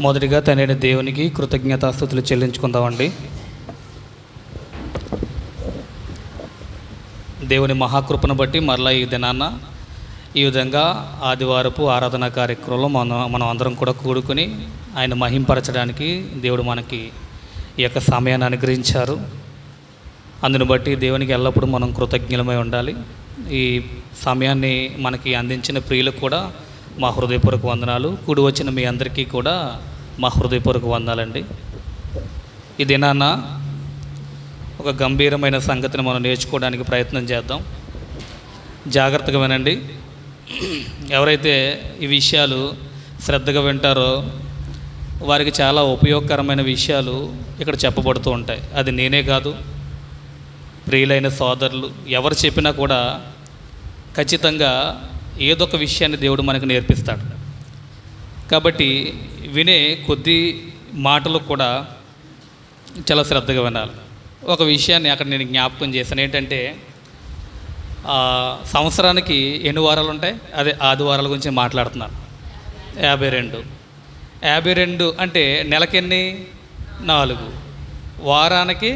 మొదటిగా తండ్రి దేవునికి కృతజ్ఞతాస్తుతులు చెల్లించుకుందామండి. దేవుని మహాకృపను బట్టి మరలా ఈ దినాన్న ఈ విధంగా ఆదివారపు ఆరాధనా కార్యక్రమంలో మనం అందరం కూడా కూడుకుని ఆయన మహింపరచడానికి దేవుడు మనకి ఈ యొక్క సమయాన్ని అనుగ్రహించారు. అందును బట్టి దేవునికి ఎల్లప్పుడూ మనం కృతజ్ఞులమై ఉండాలి. ఈ సమయాన్ని మనకి అందించిన ప్రియులకు కూడా మా హృదయపూర్వక వందనాలు. కూడి వచ్చిన మీ అందరికీ కూడా మా హృదయపూర్వక వందనాలండి. ఈ దినాన ఒక గంభీరమైన సంగతిని మనం నేర్చుకోవడానికి ప్రయత్నం చేద్దాం. జాగ్రత్తగా వినండి. ఎవరైతే ఈ విషయాలు శ్రద్ధగా వింటారో వారికి చాలా ఉపయోగకరమైన విషయాలు ఇక్కడ చెప్పబడుతూ ఉంటాయి. అది నేనే కాదు, ప్రియులైన సోదరులు ఎవరు చెప్పినా కూడా ఖచ్చితంగా ఏదో ఒక విషయాన్ని దేవుడు మనకు నేర్పిస్తాడు. కాబట్టి వినే కొద్ది మాటలు కూడా చాలా శ్రద్ధగా వినాలి. ఒక విషయాన్ని అక్కడ నేను జ్ఞాపకం చేశాను. ఏంటంటే సంవత్సరానికి ఎన్ని వారాలు ఉంటాయి? అదే ఆదివారాల గురించి మాట్లాడుతున్నాను. 52 అంటే నెలకెన్ని? 4, వారానికి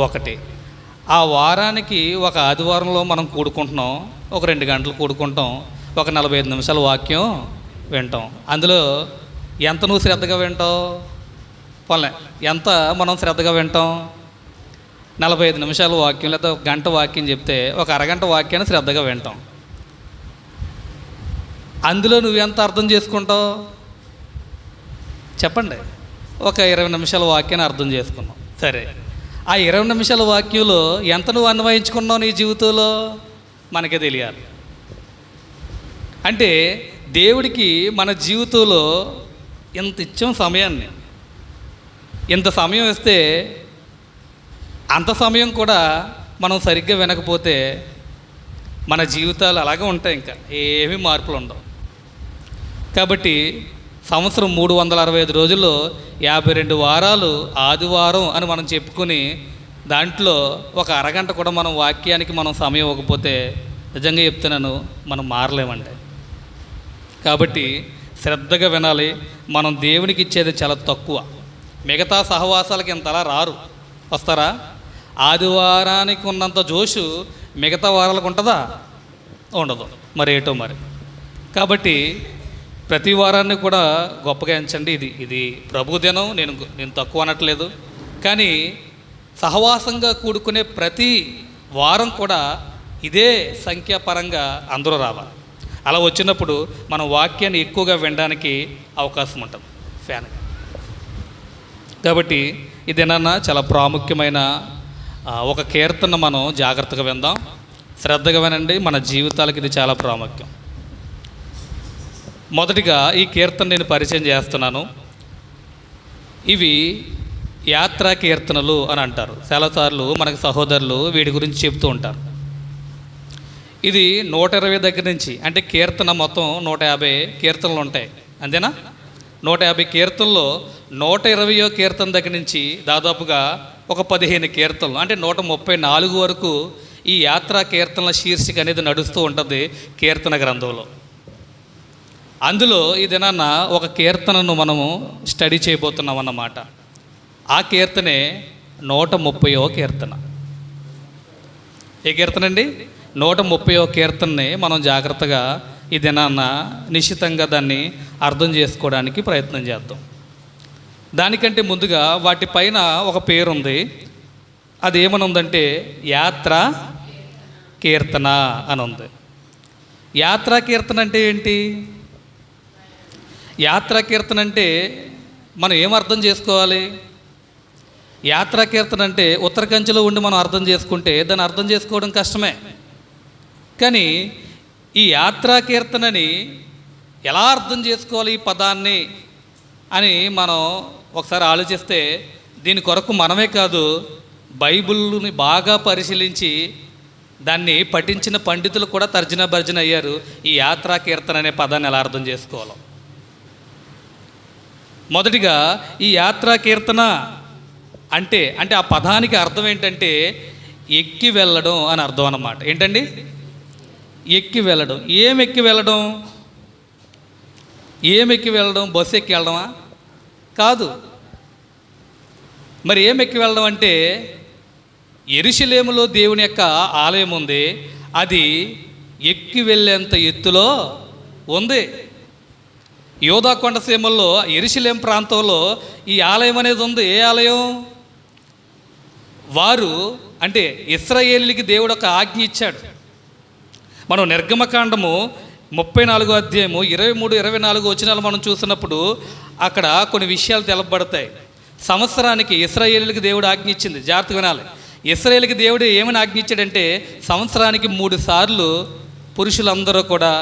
1. ఆ వారానికి ఒక ఆదివారంలో మనం కూడుకుంటున్నాం, ఒక 2 గంటలు కూడుకుంటాం, ఒక 45 నిమిషాల వాక్యం వింటాం. అందులో ఎంత నువ్వు శ్రద్ధగా వింటావు? పోలే, ఎంత మనం శ్రద్ధగా వింటాం? 45 నిమిషాల వాక్యం లేదా ఒక గంట వాక్యం చెప్తే ఒక అరగంట వాక్యాన్ని శ్రద్ధగా వింటాం. అందులో నువ్వెంత అర్థం చేసుకుంటావు చెప్పండి? ఒక 20 నిమిషాల వాక్యాన్ని అర్థం చేసుకున్నావు. సరే, ఆ 20 నిమిషాల వాక్యంలో ఎంత నువ్వు అన్వయించుకున్నావు నీ జీవితంలో మనకే తెలియాలి. అంటే దేవుడికి మన జీవితంలో ఇంత ఇచ్చాం సమయాన్ని. ఇంత సమయం ఇస్తే అంత సమయం కూడా మనం సరిగ్గా వినకపోతే మన జీవితాలు అలాగే ఉంటాయి, ఇంకా ఏమీ మార్పులు ఉండవు. కాబట్టి సంవత్సరం 365 రోజుల్లో 52 వారాలు ఆదివారం అని మనం చెప్పుకొని దాంట్లో ఒక అరగంట కూడా మనం వాక్యానికి మనం సమయం ఇవ్వకపోతే నిజంగా చెప్తున్నాను, మనం మారలేమండి. కాబట్టి శ్రద్ధగా వినాలి. మనం దేవునికి ఇచ్చేది చాలా తక్కువ. మిగతా సహవాసాలకి ఇంతలా రారు, వస్తారా? ఆదివారానికి ఉన్నంత జోషు మిగతా వారాలకు ఉంటుందా? ఉండదు. మరి ఏటో మరి. కాబట్టి ప్రతి వారాన్ని కూడా గొప్పగా ఎంచండి. ఇది ప్రభు దినం. నేను తక్కువ అనట్లేదు, కానీ సహవాసంగా కూడుకునే ప్రతి వారం కూడా ఇదే సంఖ్యాపరంగా అందరూ రావాలి. అలా వచ్చినప్పుడు మనం వాక్యాన్ని ఎక్కువగా వినడానికి అవకాశం ఉంటుంది ఫ్యాన్. కాబట్టి ఇదేనా చాలా ప్రాముఖ్యమైన ఒక కీర్తన. మనం జాగ్రత్తగా విందాం, శ్రద్ధగా వినండి. మన జీవితాలకు ఇది చాలా ప్రాముఖ్యం. మొదటిగా ఈ కీర్తన నేను పరిచయం చేస్తున్నాను. ఇవి యాత్రా కీర్తనలు అని అంటారు. చాలాసార్లు మనకు సహోదరులు వీటి గురించి చెప్తూ ఉంటారు. ఇది 120 దగ్గర నుంచి, అంటే కీర్తన మొత్తం 150 కీర్తనలు ఉంటాయి, అంతేనా? 150 కీర్తనలో 120వ కీర్తన దగ్గర నుంచి దాదాపుగా ఒక 15 కీర్తనలు, అంటే 134 వరకు ఈ యాత్రా కీర్తనల శీర్షిక అనేది నడుస్తూ ఉంటుంది కీర్తన గ్రంథంలో. అందులో ఈ దినాన్న ఒక కీర్తనను మనము స్టడీ చేయబోతున్నాం అన్నమాట. ఆ కీర్తనే 130వ కీర్తన. ఏ కీర్తన అండి? 130వ కీర్తనని మనం జాగ్రత్తగా ఈ దినాన్న నిశ్చితంగా దాన్ని అర్థం చేసుకోవడానికి ప్రయత్నం చేద్దాం. దానికంటే ముందుగా వాటిపైన ఒక పేరు ఉంది. అది ఏమని ఉందంటే యాత్రా కీర్తన అని ఉంది. యాత్రా కీర్తన అంటే ఏంటి? యాత్రా కీర్తన అంటే మనం ఏం అర్థం చేసుకోవాలి? యాత్రా కీర్తన అంటే ఉత్తర కంచెలో ఉండి మనం అర్థం చేసుకుంటే దాన్ని అర్థం చేసుకోవడం కష్టమే. కానీ ఈ యాత్రా కీర్తనని ఎలా అర్థం చేసుకోవాలి ఈ పదాన్ని అని మనం ఒకసారి ఆలోచిస్తే, దీని కొరకు మనమే కాదు, బైబిల్ని బాగా పరిశీలించి దాన్ని పఠించిన పండితులు కూడా తర్జన భర్జన అయ్యారు ఈ యాత్రా కీర్తన అనే పదాన్ని ఎలా అర్థం చేసుకోవాలో. మొదటిగా ఈ యాత్రా కీర్తన అంటే ఆ పదానికి అర్థం ఏంటంటే ఎక్కి వెళ్ళడం అని అర్థం అన్నమాట. ఏంటండి? ఎక్కి వెళ్ళడం. ఏం ఎక్కి వెళ్ళడం? బస్సు ఎక్కి వెళ్ళడమా? కాదు. మరి ఏం ఎక్కి వెళ్ళడం అంటే, యెరూషలేములో దేవుని యొక్క ఆలయం ఉంది, అది ఎక్కి వెళ్ళేంత ఎత్తులో ఉంది. యోధా కొండసీమల్లో యెరూషలేం ప్రాంతంలో ఈ ఆలయం అనేది ఉంది. ఏ ఆలయం? వారు అంటే ఇశ్రాయేలుకి దేవుడు ఒక ఆజ్ఞ ఇచ్చాడు. మనం నిర్గమకాండము 34 అధ్యాయము 23-24 వచనాలు మనం చూసినప్పుడు అక్కడ కొన్ని విషయాలు తెలపబడతాయి. సంవత్సరానికి ఇశ్రాయేలుకి దేవుడు ఆజ్ఞ ఇచ్చింది. జాగ్రత్తగా వినాలి. ఇశ్రాయేలుకి దేవుడు ఏమని ఆజ్ఞ ఇచ్చాడంటే, సంవత్సరానికి 3 సార్లు పురుషులందరూ కూడా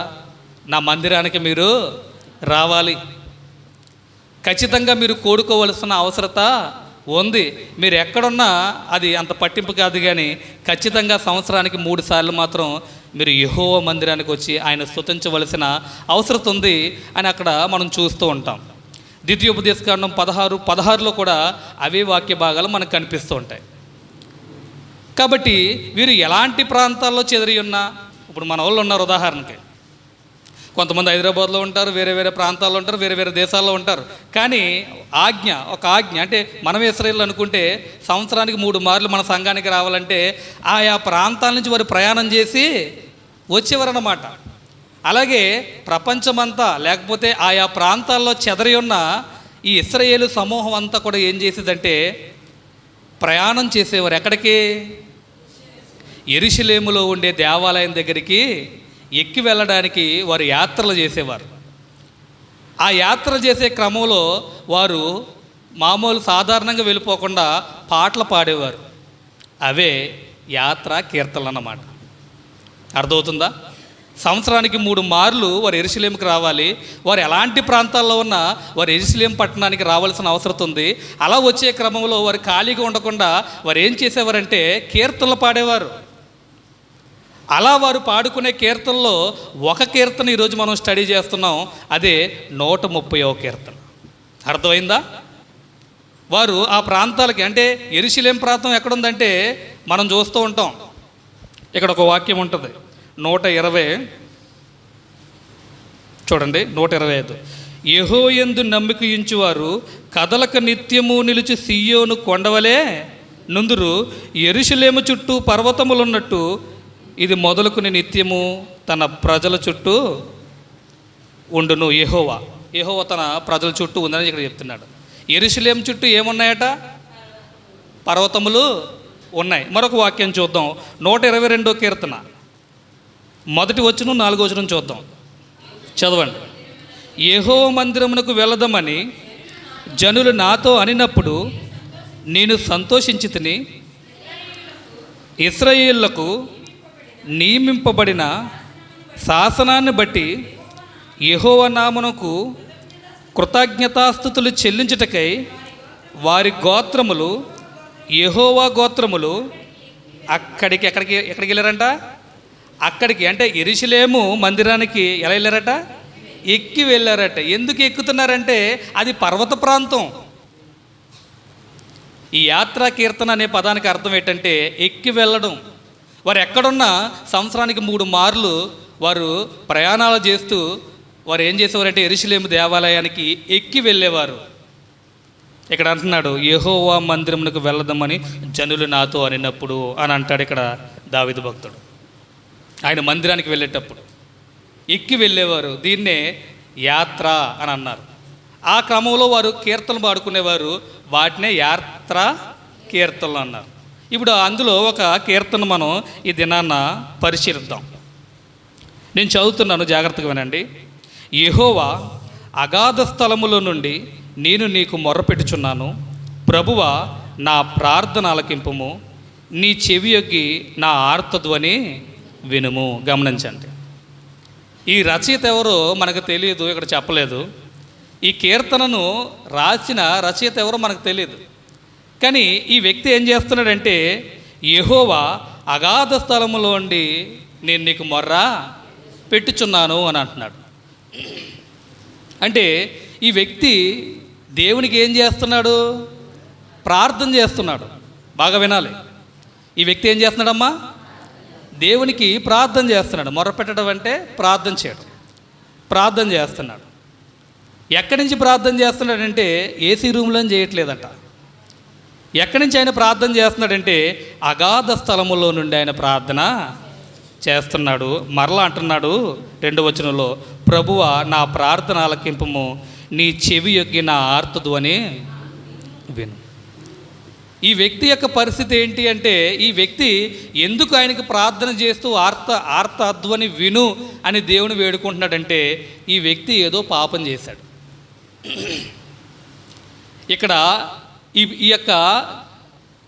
నా మందిరానికి మీరు రావాలి. ఖచ్చితంగా మీరు కూడుకోవలసిన అవసరత ఉంది. మీరు ఎక్కడున్నా అది అంత పట్టింపు కాదు, కానీ ఖచ్చితంగా సంవత్సరానికి 3 సార్లు మాత్రం మీరు యెహోవా మందిరానికి వచ్చి ఆయన స్తుతించవలసిన అవసరం ఉంది అని అక్కడ మనం చూస్తూ ఉంటాం. ద్వితీయోపదేశకాండం 16:16లో కూడా అవే వాక్య భాగాలు మనకు కనిపిస్తూ ఉంటాయి. కాబట్టి వీరు ఎలాంటి ప్రాంతాల్లో చెదిరి ఉన్నా, ఇప్పుడు మన వాళ్ళు ఉన్నారు, ఉదాహరణకి కొంతమంది హైదరాబాద్లో ఉంటారు, వేరే వేరే ప్రాంతాల్లో ఉంటారు, వేరే వేరే దేశాల్లో ఉంటారు. కానీ ఒక ఆజ్ఞ అంటే మనం ఇశ్రాయేలు అనుకుంటే సంవత్సరానికి 3 మార్లు మన సంఘానికి రావాలంటే ఆయా ప్రాంతాల నుంచి వారు ప్రయాణం చేసి వచ్చేవారన్నమాట. అలాగే ప్రపంచమంతా లేకపోతే ఆయా ప్రాంతాల్లో చెదరి ఉన్న ఈ ఇశ్రాయేలు సమూహం అంతా కూడా ఏం చేసేదంటే ప్రయాణం చేసేవారు. ఎక్కడికి? యెరూషలేములో ఉండే దేవాలయం దగ్గరికి ఎక్కి వెళ్ళడానికి వారు యాత్రలు చేసేవారు. ఆ యాత్ర చేసే క్రమంలో వారు మామూలు సాధారణంగా వెళ్ళిపోకుండా పాటలు పాడేవారు. అవే యాత్రా కీర్తనలు అన్నమాట. అర్థమవుతుందా? సంవత్సరానికి 3 మార్లు వారు యెరూషలేముకి రావాలి. వారు ఎలాంటి ప్రాంతాల్లో ఉన్నా వారు యెరూషలేం పట్టణానికి రావాల్సిన అవసరం ఉంది. అలా వచ్చే క్రమంలో వారు ఖాళీగా ఉండకుండా వారు ఏం చేసేవారంటే కీర్తనలు పాడేవారు. అలా వారు పాడుకునే కీర్తనలో ఒక కీర్తన ఈరోజు మనం స్టడీ చేస్తున్నాం. అదే 130వ కీర్తన. అర్థమైందా? వారు ఆ ప్రాంతాలకి, అంటే యెరూషలేం ప్రాంతం ఎక్కడుందంటే మనం చూస్తూ ఉంటాం, ఇక్కడ ఒక వాక్యం ఉంటుంది 120 చూడండి 125. యెహోవాయందు నమ్మిక ఉంచువారు కదలక నిత్యము నిలిచి సియోను కొండవలే నుందురు. యెరూషలేము చుట్టూ పర్వతములున్నట్టు ఇది మొదలుకుని నిత్యము తన ప్రజల చుట్టూ ఉండును. యెహోవా తన ప్రజల చుట్టూ ఉందని ఇక్కడ చెప్తున్నాడు. యెరూషలేం చుట్టూ ఏమున్నాయట? పర్వతములు ఉన్నాయి. మరొక వాక్యం చూద్దాం. 122వ కీర్తన 1 వచనం 4 వచనం చూద్దాం. చదవండి. యెహోవా మందిరమునకు వెళదామని జనులు నాతో అనినప్పుడు నేను సంతోషించి తిని, ఇశ్రాయేలులకు నియమింపబడిన శాసనాన్ని బట్టి యెహోవా నామమునకు కృతజ్ఞతాస్తుతులు చెల్లించుటకై వారి గోత్రములు, యెహోవా గోత్రములు ఎక్కడికి వెళ్ళారంట? అక్కడికి అంటే యెరూషలేము మందిరానికి ఎలా వెళ్ళారట? ఎక్కి వెళ్ళారట. ఎందుకు ఎక్కుతున్నారంటే అది పర్వత ప్రాంతం. ఈ యాత్రా కీర్తన అనే పదానికి అర్థం ఏంటంటే ఎక్కి వెళ్ళడం. వారు ఎక్కడున్నా సంవత్సరానికి 3 మార్లు వారు ప్రయాణాలు చేస్తూ వారు ఏం చేసేవారంటే యెరూషలేము దేవాలయానికి ఎక్కి వెళ్ళేవారు. ఇక్కడ అంటున్నాడు యెహోవా మందిరమునకు వెళ్దామని జనులు నాతో అనినప్పుడు అని అంటాడు ఇక్కడ దావీదు భక్తుడు. ఆయన మందిరానికి వెళ్ళేటప్పుడు ఎక్కి వెళ్ళేవారు. దీన్నే యాత్ర అని అన్నారు. ఆ క్రమంలో వారు కీర్తనలు పాడుకునేవారు. వాటినే యాత్రా కీర్తనలు అన్నారు. ఇప్పుడు అందులో ఒక కీర్తన మనం ఈ దినాన్న పరిశీలిద్దాం. నేను చదువుతున్నాను, జాగ్రత్తగా వినండి. యెహోవా అగాధ స్థలములో నుండి నేను నీకు మొర్రపెట్టుచున్నాను. ప్రభువా నా ప్రార్థన ఆలకింపుము, నీ చెవియొగ్గి నా ఆర్తధ్వని వినుము. గమనించండి, ఈ రచయిత ఎవరో మనకు తెలియదు, ఇక్కడ చెప్పలేదు. ఈ కీర్తనను రాసిన రచయిత ఎవరో మనకు తెలియదు. కానీ ఈ వ్యక్తి ఏం చేస్తున్నాడంటే యెహోవా అగాధ స్థలములో ఉండి నేను నీకు మొర్ర పెట్టుచున్నాను అని అంటున్నాడు. అంటే ఈ వ్యక్తి దేవునికి ఏం చేస్తున్నాడు? ప్రార్థన చేస్తున్నాడు. బాగా వినాలి. ఈ వ్యక్తి ఏం చేస్తున్నాడమ్మా? దేవునికి ప్రార్థన చేస్తున్నాడు. మొర్ర పెట్టడం అంటే ప్రార్థన చేయడం. ప్రార్థన చేస్తున్నాడు. ఎక్కడి నుంచి ప్రార్థన చేస్తున్నాడంటే ఏసీ రూమ్లో చేయట్లేదట. ఎక్కడి నుంచి ఆయన ప్రార్థన చేస్తున్నాడంటే అగాధ స్థలములో నుండి ఆయన ప్రార్థన చేస్తున్నాడు. మరలా అంటున్నాడు 2వ వచనంలో, ప్రభువా నా ప్రార్థన ఆలకింపుము, నీ చెవి యొగ్గి నా ఆర్తధ్వని విను. ఈ వ్యక్తి యొక్క పరిస్థితి ఏంటి అంటే, ఈ వ్యక్తి ఎందుకు ఆయనకి ప్రార్థన చేస్తూ ఆర్తధ్వని విను అని దేవుని వేడుకుంటున్నాడంటే, ఈ వ్యక్తి ఏదో పాపం చేశాడు. ఇక్కడ ఈ యొక్క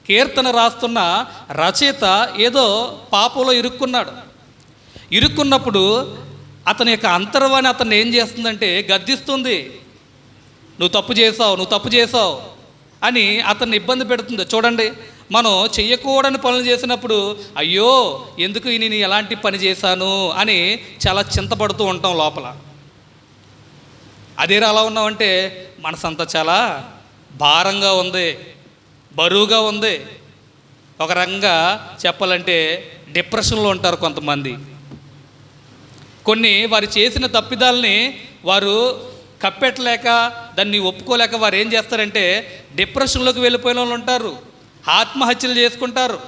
కీర్తన రాస్తున్న రచయిత ఏదో పాపంలో ఇరుక్కున్నప్పుడు అతని యొక్క అంతర్వాణి అతన్ని ఏం చేస్తుందంటే గద్దిస్తుంది. నువ్వు తప్పు చేసావు అని అతన్ని ఇబ్బంది పెడుతుంది. చూడండి, మనం చెయ్యకూడని పనులు చేసినప్పుడు అయ్యో ఎందుకు నేను ఎలాంటి పని చేశాను అని చాలా చింతపడుతూ ఉంటాం లోపల. అదేరా అలా ఉన్నామంటే మనసంతా చాలా భారంగా ఉంది, బరువుగా ఉంది. ఒక రకంగా చెప్పాలంటే డిప్రెషన్లో ఉంటారు కొంతమంది. కొన్ని వారు చేసిన తప్పిదాలని వారు కప్పెట్టలేక దాన్ని ఒప్పుకోలేక వారు ఏం చేస్తారంటే డిప్రెషన్లోకి వెళ్ళిపోయిన వాళ్ళు ఉంటారు, ఆత్మహత్యలు చేసుకుంటారు,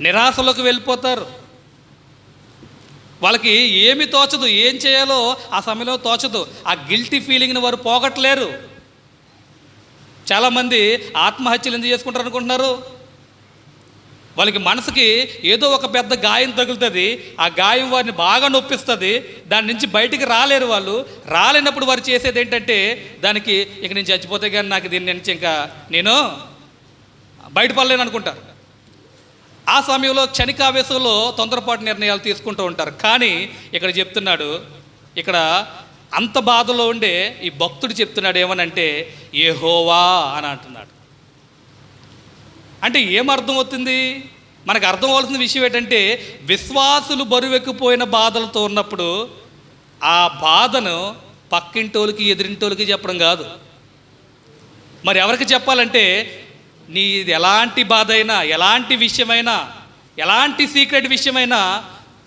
నిరాశలోకి వెళ్ళిపోతారు. వాళ్ళకి ఏమి తోచదు, ఏం చేయాలో ఆ సమయంలో తోచదు. ఆ గిల్టీ ఫీలింగ్ని వారు పోగొట్టలేరు. చాలామంది ఆత్మహత్యలు ఎందుకు చేసుకుంటారు అనుకుంటున్నారు? వాళ్ళకి మనసుకి ఏదో ఒక పెద్ద గాయం తగులుతుంది, ఆ గాయం వారిని బాగా నొప్పిస్తుంది, దాని నుంచి బయటికి రాలేరు. వాళ్ళు రాలేనప్పుడు వారు చేసేది ఏంటంటే దానికి ఇక నేను చచ్చిపోతే కానీ నాకు దీని నుంచి ఇంకా నేను బయటపడలేను అనుకుంటారు. ఆ సమయంలో క్షణికావేశంలో తొందరపాటు నిర్ణయాలు తీసుకుంటూ ఉంటారు. కానీ ఇక్కడ చెప్తున్నాడు, ఇక్కడ అంత బాధలో ఉండే ఈ భక్తుడు చెప్తున్నాడు ఏమనంటే యెహోవా అని అంటున్నాడు. అంటే ఏమర్థమవుతుంది? మనకు అర్థం అవ్వాల్సిన విషయం ఏంటంటే విశ్వాసులు బరువెక్కిపోయిన బాధలతో ఉన్నప్పుడు ఆ బాధను పక్కింటోళ్ళకి ఎదిరింటోళ్ళకి చెప్పడం కాదు. మరి ఎవరికి చెప్పాలంటే నీది ఎలాంటి బాధ అయినా, ఎలాంటి విషయమైనా, ఎలాంటి సీక్రెట్ విషయమైనా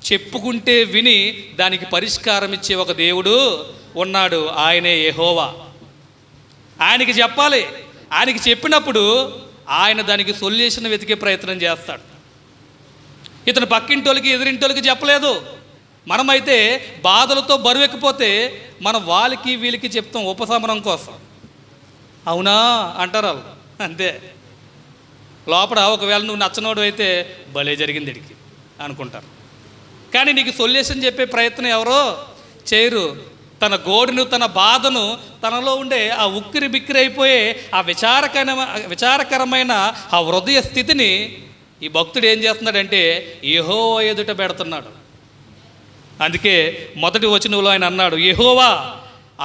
చెప్పుకుంటే విని దానికి పరిష్కారం ఇచ్చే ఒక దేవుడు ఉన్నాడు. ఆయనే యెహోవా. ఆయనకి చెప్పాలి. ఆయనకి చెప్పినప్పుడు ఆయన దానికి సొల్యూషన్ వెతికే ప్రయత్నం చేస్తాడు. ఇతను పక్కింటోళ్ళకి ఎదిరింటోళ్ళకి చెప్పలేదు. మనమైతే బాధలతో బరువెక్కిపోతే మనం వాళ్ళకి వీళ్ళకి చెప్తాం ఉపశమనం కోసం. అవునా అంటారు వాళ్ళు, అంతే. లోపల ఒకవేళ నువ్వు నచ్చనోడు అయితే భలే జరిగింది ఇడికి అనుకుంటారు. కానీ నీకు సొల్యూషన్ చెప్పే ప్రయత్నం ఎవరో చేయరు. తన గోడును, తన బాధను, తనలో ఉండే ఆ ఉక్కిరి బిక్కిరి అయిపోయే ఆ విచారకరమైన ఆ హృదయ స్థితిని ఈ భక్తుడు ఏం చేస్తున్నాడంటే యెహోవా ఎదుట పెడుతున్నాడు. అందుకే మొదటి వచనంలో ఆయన అన్నాడు, యెహోవా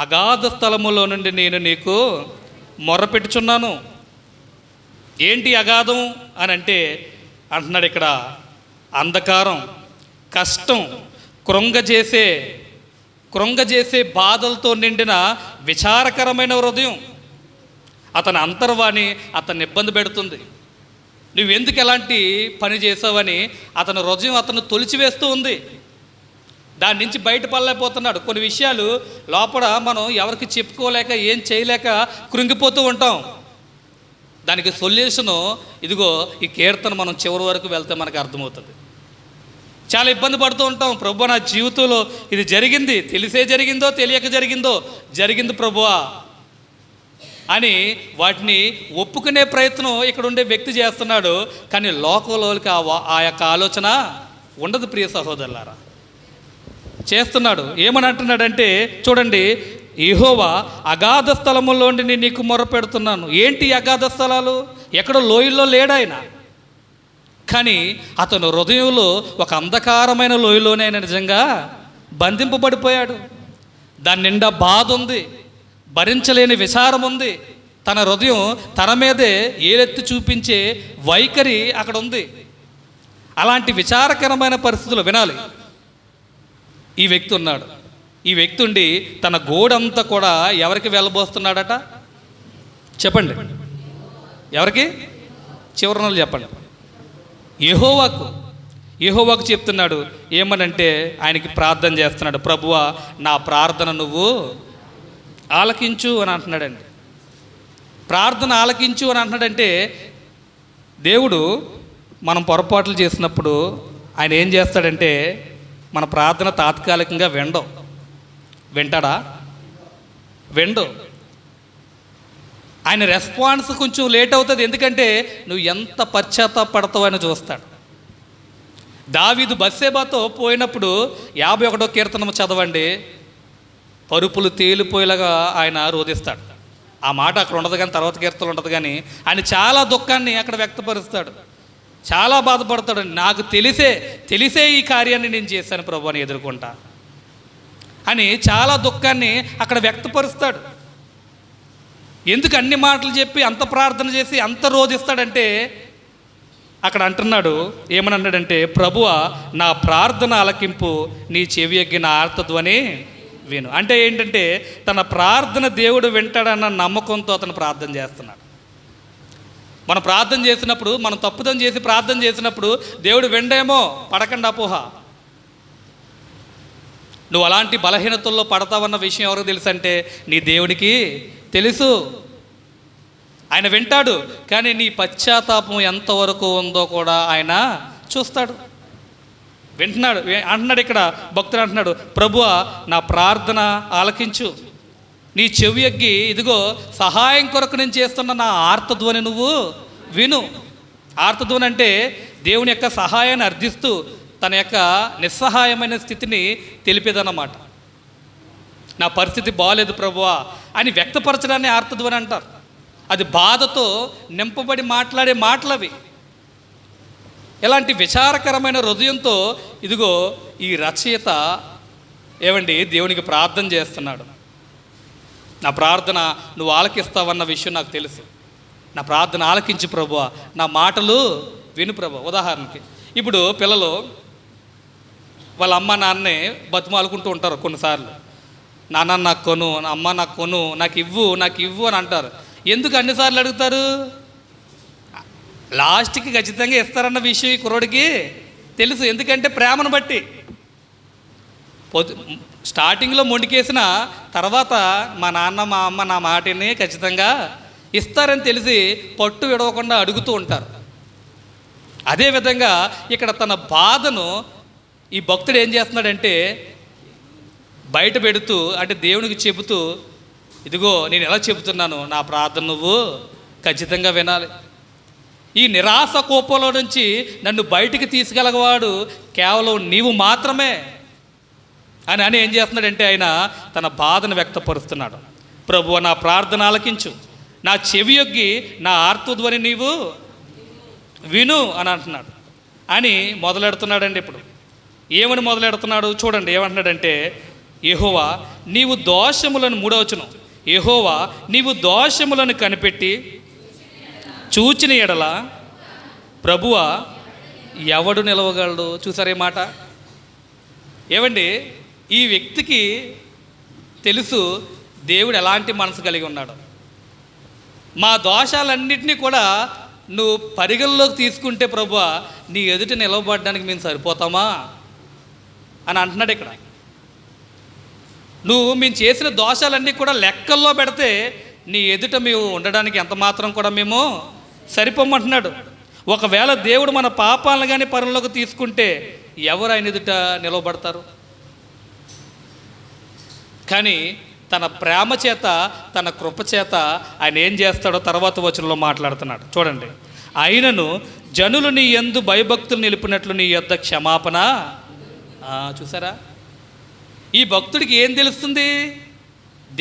అగాధ స్థలములో నుండి నేను నీకు మొర్రపెట్టుచున్నాను. ఏంటి అగాధం అని అంటే అంటున్నాడు ఇక్కడ, అంధకారం, కష్టం, కృంగజేసే బాధలతో నిండిన విచారకరమైన హృదయం. అతని అంతర్వాణి అతన్ని ఇబ్బంది పెడుతుంది. నువ్వెందుకు ఎలాంటి పని చేసావని అతని హృదయం అతను తొలిచివేస్తూ ఉంది. దాని నుంచి బయటపడలేకపోతున్నాడు. కొన్ని విషయాలు లోపల మనం ఎవరికి చెప్పుకోలేక ఏం చేయలేక కృంగిపోతూ ఉంటాం. దానికి సొల్యూషను ఇదిగో ఈ కీర్తన మనం చివరి వరకు వెళ్తే మనకు అర్థమవుతుంది. చాలా ఇబ్బంది పడుతూ ఉంటాం. ప్రభు నా జీవితంలో ఇది జరిగింది, తెలిసే జరిగిందో తెలియక జరిగింది ప్రభువా అని వాటిని ఒప్పుకునే ప్రయత్నం ఇక్కడ ఉండే వ్యక్తి చేస్తున్నాడు. కానీ లోకంలోకి ఆ యొక్క ఆలోచన ఉండదు. ప్రియ సహోదరులారా, చేస్తున్నాడు. ఏమని అంటున్నాడంటే చూడండి, యెహోవా అగాధ స్థలములోండి నేను నీకు మొరపెడుతున్నాను. ఏంటి అగాధ స్థలాలు? ఎక్కడో లోయల్లో లేడాయన, కానీ అతను హృదయంలో ఒక అంధకారమైన లోయలోనే ఆయన నిజంగా బంధింపబడిపోయాడు. దాని నిండా బాధ ఉంది, భరించలేని విచారం ఉంది. తన హృదయం తన మీదే ఏలెత్తి చూపించే వైఖరి అక్కడ ఉంది. అలాంటి విచారకరమైన పరిస్థితులు వినాలి. ఈ వ్యక్తి ఉన్నాడు. ఈ వ్యక్తి ఉండి తన గోడంతా కూడా ఎవరికి వెళ్ళబోస్తున్నాడట? చెప్పండి, ఎవరికి? చివరి చెప్పండి. యెహోవాకు చెప్తున్నాడు. ఏమనంటే ఆయనకి ప్రార్థన చేస్తున్నాడు, ప్రభువా నా ప్రార్థన నువ్వు ఆలకించు అని అంటున్నాడండి. ప్రార్థన ఆలకించు అని అంటున్నాడంటే దేవుడు మనం పొరపాట్లు చేసినప్పుడు ఆయన ఏం చేస్తాడంటే మన ప్రార్థన తాత్కాలికంగా వింటాడా? వెండు. ఆయన రెస్పాన్స్ కొంచెం లేట్ అవుతుంది. ఎందుకంటే నువ్వు ఎంత పశ్చాత్తాపడతావు అని చూస్తాడు. దావీదు బత్షెబాతో పోయినప్పుడు 51వ కీర్తన చదవండి. పరుపులు తేలిపోయేలాగా ఆయన రోధిస్తాడు. ఆ మాట అక్కడ ఉండదు కానీ తర్వాత కీర్తనలు ఉండదు కానీ ఆయన చాలా దుఃఖాన్ని అక్కడ వ్యక్తపరుస్తాడు. చాలా బాధపడతాడు. నాకు తెలిసే ఈ కార్యాన్ని నేను చేశాను ప్రభు అని ఎదుర్కొంటా అని చాలా దుఃఖాన్ని అక్కడ వ్యక్తపరుస్తాడు. ఎందుకు అన్ని మాటలు చెప్పి అంత ప్రార్థన చేసి అంత రోధిస్తాడంటే అక్కడ అంటున్నాడు, ఏమని అన్నాడంటే, ప్రభువా నా ప్రార్థన ఆలకింపు, నీ చెవి ఎగ్గిన ఆర్తధ్వని విను. అంటే ఏంటంటే తన ప్రార్థన దేవుడు వింటాడన్న నమ్మకంతో అతను ప్రార్థన చేస్తున్నాడు. మనం ప్రార్థన చేసినప్పుడు, మనం తప్పుదం చేసి ప్రార్థన చేసినప్పుడు దేవుడు విండేమో, పడకండి అపోహ. నువ్వు అలాంటి బలహీనతల్లో పడతావన్న విషయం ఎవరికి తెలుసు అంటే నీ దేవునికి తెలుసు. ఆయన వింటాడు, కానీ నీ పశ్చాత్తాపం ఎంతవరకు ఉందో కూడా ఆయన చూస్తాడు, వింటున్నాడు. అంటున్నాడు ఇక్కడ భక్తుడు అంటున్నాడు, ప్రభువా నా ప్రార్థన ఆలకించు, నీ చెవి ఎగ్గి ఇదిగో సహాయం కొరకు నేను చేస్తున్న నా ఆర్తధ్వని నువ్వు విను. ఆర్తధ్వని అంటే దేవుని యొక్క సహాయాన్ని అర్థిస్తూ తన యొక్క నిస్సహాయమైన స్థితిని తెలిపేదన్నమాట. నా పరిస్థితి బాగాలేదు ప్రభువా అని వ్యక్తపరచడాన్ని ఆర్తధ్వని అంటారు. అది బాధతో నింపబడి మాట్లాడే మాటలవి. ఇలాంటి విచారకరమైన హృదయంతో ఇదిగో ఈ రచయిత ఏమండి దేవునికి ప్రార్థన చేస్తున్నాడు. నా ప్రార్థన నువ్వు ఆలకిస్తావన్న విషయం నాకు తెలుసు. నా ప్రార్థన ఆలకించు ప్రభువా, నా మాటలు విను ప్రభువా. ఉదాహరణకి ఇప్పుడు పిల్లలు వాళ్ళ అమ్మ నాన్నే బతిమాలుకుంటూ ఉంటారు కొన్నిసార్లు. నాన్న నాకు కొను, అమ్మ నాకు కొను, నాకు ఇవ్వు అని అంటారు. ఎందుకు అన్నిసార్లు అడుగుతారు? లాస్ట్కి ఖచ్చితంగా ఇస్తారన్న విషయం ఈ కుర్రోడికి తెలుసు. ఎందుకంటే ప్రేమను బట్టి. స్టార్టింగ్లో మొండికేసిన తర్వాత మా నాన్న మా అమ్మ నా మాటని ఖచ్చితంగా ఇస్తారని తెలిసి పట్టు విడవకుండా అడుగుతూ ఉంటారు. అదేవిధంగా ఇక్కడ తన బాధను ఈ భక్తుడు ఏం చేస్తున్నాడంటే బయట పెడుతూ, అంటే దేవునికి చెబుతూ, ఇదిగో నేను ఎలా చెబుతున్నాను, నా ప్రార్థన నువ్వు ఖచ్చితంగా వినాలి. ఈ నిరాశ కోపంలో నుంచి నన్ను బయటికి తీసుకెళ్ళగవాడు కేవలం నీవు మాత్రమే అని ఏం చేస్తున్నాడంటే ఆయన తన బాధను వ్యక్తపరుస్తున్నాడు. ప్రభువా నా ప్రార్థన ఆలకించు, నా చెవి యొగ్గి నా ఆర్తధ్వని నీవు విను అని అంటున్నాడు. అని మొదలెడుతున్నాడండి. ఇప్పుడు ఏమని మొదలెడుతున్నాడు చూడండి. ఏమంటున్నాడంటే, యెహోవా నీవు దోషములను, 3వ వచనం, యెహోవా నీవు దోషములను కనిపెట్టి చూచిన ఎడల ప్రభువా ఎవడు నిలవగలడు? చూసారే మాట. ఏమండి ఈ వ్యక్తికి తెలుసు దేవుడు ఎలాంటి మనసు కలిగి ఉన్నాడు. మా దోషాలన్నింటినీ కూడా నువ్వు పరిగణలోకి తీసుకుంటే ప్రభువా నీ ఎదుట నిలవబడడానికి మేము సరిపోతామా అని అంటున్నాడు ఇక్కడ. మేము చేసిన దోషాలన్నీ కూడా లెక్కల్లో పెడితే నీ ఎదుట మేము ఉండడానికి ఎంత మాత్రం కూడా మేము సరిపోమంటున్నాడు. ఒకవేళ దేవుడు మన పాపాలను కానీ పరిగణలోకి తీసుకుంటే ఎవరు ఆయన ఎదుట నిలవబడతారు? కానీ తన ప్రేమ చేత, తన కృప చేత ఆయన ఏం చేస్తాడో తర్వాత వచనంలో మాట్లాడుతున్నాడు చూడండి. ఆయనను జనులు నీ యందు భయభక్తులు నిలిపినట్లు నీ యొద్ద క్షమాపణ. చూసారా, ఈ భక్తుడికి ఏం తెలుస్తుంది?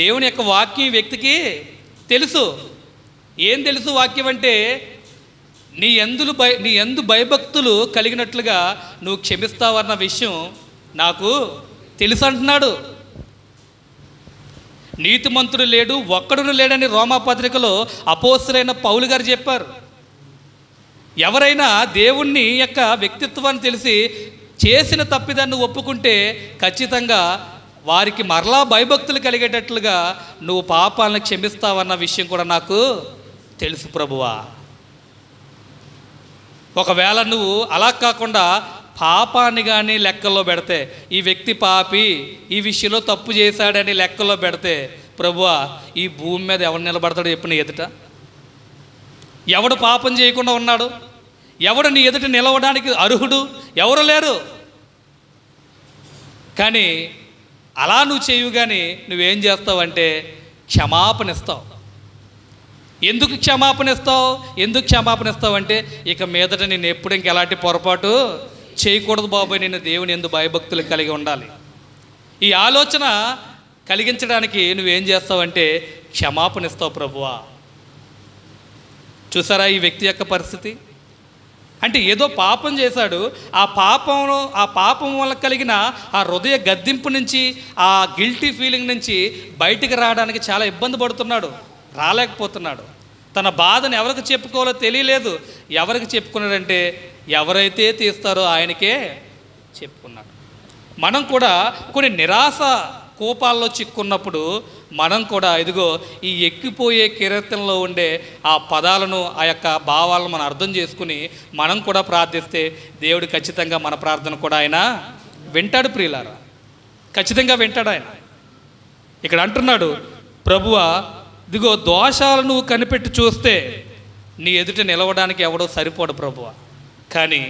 దేవుని యొక్క వాక్యం ఈ వ్యక్తికి తెలుసు. ఏం తెలుసు వాక్యం అంటే, నీ యందు భయభక్తులు కలిగినట్లుగా నువ్వు క్షమిస్తావన్న విషయం నాకు తెలుసు అంటున్నాడు. నీతిమంతుడు లేడు, ఒక్కడును లేడని రోమాపత్రికలో అపోస్తలుడైన పౌలు గారు చెప్పారు. ఎవరైనా దేవుణ్ణి యొక్క వ్యక్తిత్వాన్ని తెలిసి చేసిన తప్పిదాన్ని ఒప్పుకుంటే ఖచ్చితంగా వారికి మరలా భయభక్తులు కలిగేటట్లుగా నువ్వు పాపాలను క్షమిస్తావన్న విషయం కూడా నాకు తెలుసు ప్రభువా. ఒకవేళ నువ్వు అలా కాకుండా పాపాన్ని కానీ లెక్కల్లో పెడితే, ఈ వ్యక్తి పాపి, ఈ విషయంలో తప్పు చేశాడని లెక్కల్లో పెడితే ప్రభువా ఈ భూమి మీద ఎవడు నిలబడతాడో చెప్పు నీ ఎదుట, ఎవడు పాపం చేయకుండా ఉన్నాడు, ఎవడు నీ ఎదుట నిలవడానికి అర్హుడు, ఎవరు లేరు. కానీ అలా నువ్వు చేయవు, కానీ నువ్వేం చేస్తావంటే క్షమాపణ ఇస్తావు. ఎందుకు క్షమాపణ ఇస్తావు అంటే ఇక మీదట నేను ఎప్పుడు ఇంకెలాంటి పొరపాటు చేయకూడదు బాబోయ్, నేను దేవుని యందు భయభక్తులు కలిగి ఉండాలి. ఈ ఆలోచన కలిగించడానికి నువ్వేం చేస్తావంటే క్షమాపణ ఇస్తావు ప్రభువా. చూసారా ఈ వ్యక్తి యొక్క పరిస్థితి? అంటే ఏదో పాపం చేశాడు, ఆ పాపం వల్ల కలిగిన ఆ హృదయ గద్దింపు నుంచి, ఆ గిల్టీ ఫీలింగ్ నుంచి బయటికి రావడానికి చాలా ఇబ్బంది పడుతున్నాడు, రాలేకపోతున్నాడు. తన బాధను ఎవరికి చెప్పుకోవాలో తెలియలేదు. ఎవరికి చెప్పుకున్నాడంటే ఎవరైతే తీస్తారో ఆయనకే చెప్పుకున్నాడు. మనం కూడా కొన్ని నిరాశ కోపాల్లో చిక్కున్నప్పుడు మనం కూడా ఇదిగో ఈ ఎక్కిపోయే కీర్తనలో ఉండే ఆ పదాలను, ఆ యొక్క భావాలను మనం అర్థం చేసుకుని మనం కూడా ప్రార్థిస్తే దేవుడు ఖచ్చితంగా మన ప్రార్థన కూడా ఆయన వింటాడు. ప్రియులారా, ఖచ్చితంగా వింటాడు ఆయన. ఇక్కడ అంటున్నాడు, ప్రభువా ఇదిగో దోషాలు నువ్వు కనిపెట్టి చూస్తే నీ ఎదుట నిలవడానికి ఎవడో సరిపోడు ప్రభువా, కానీ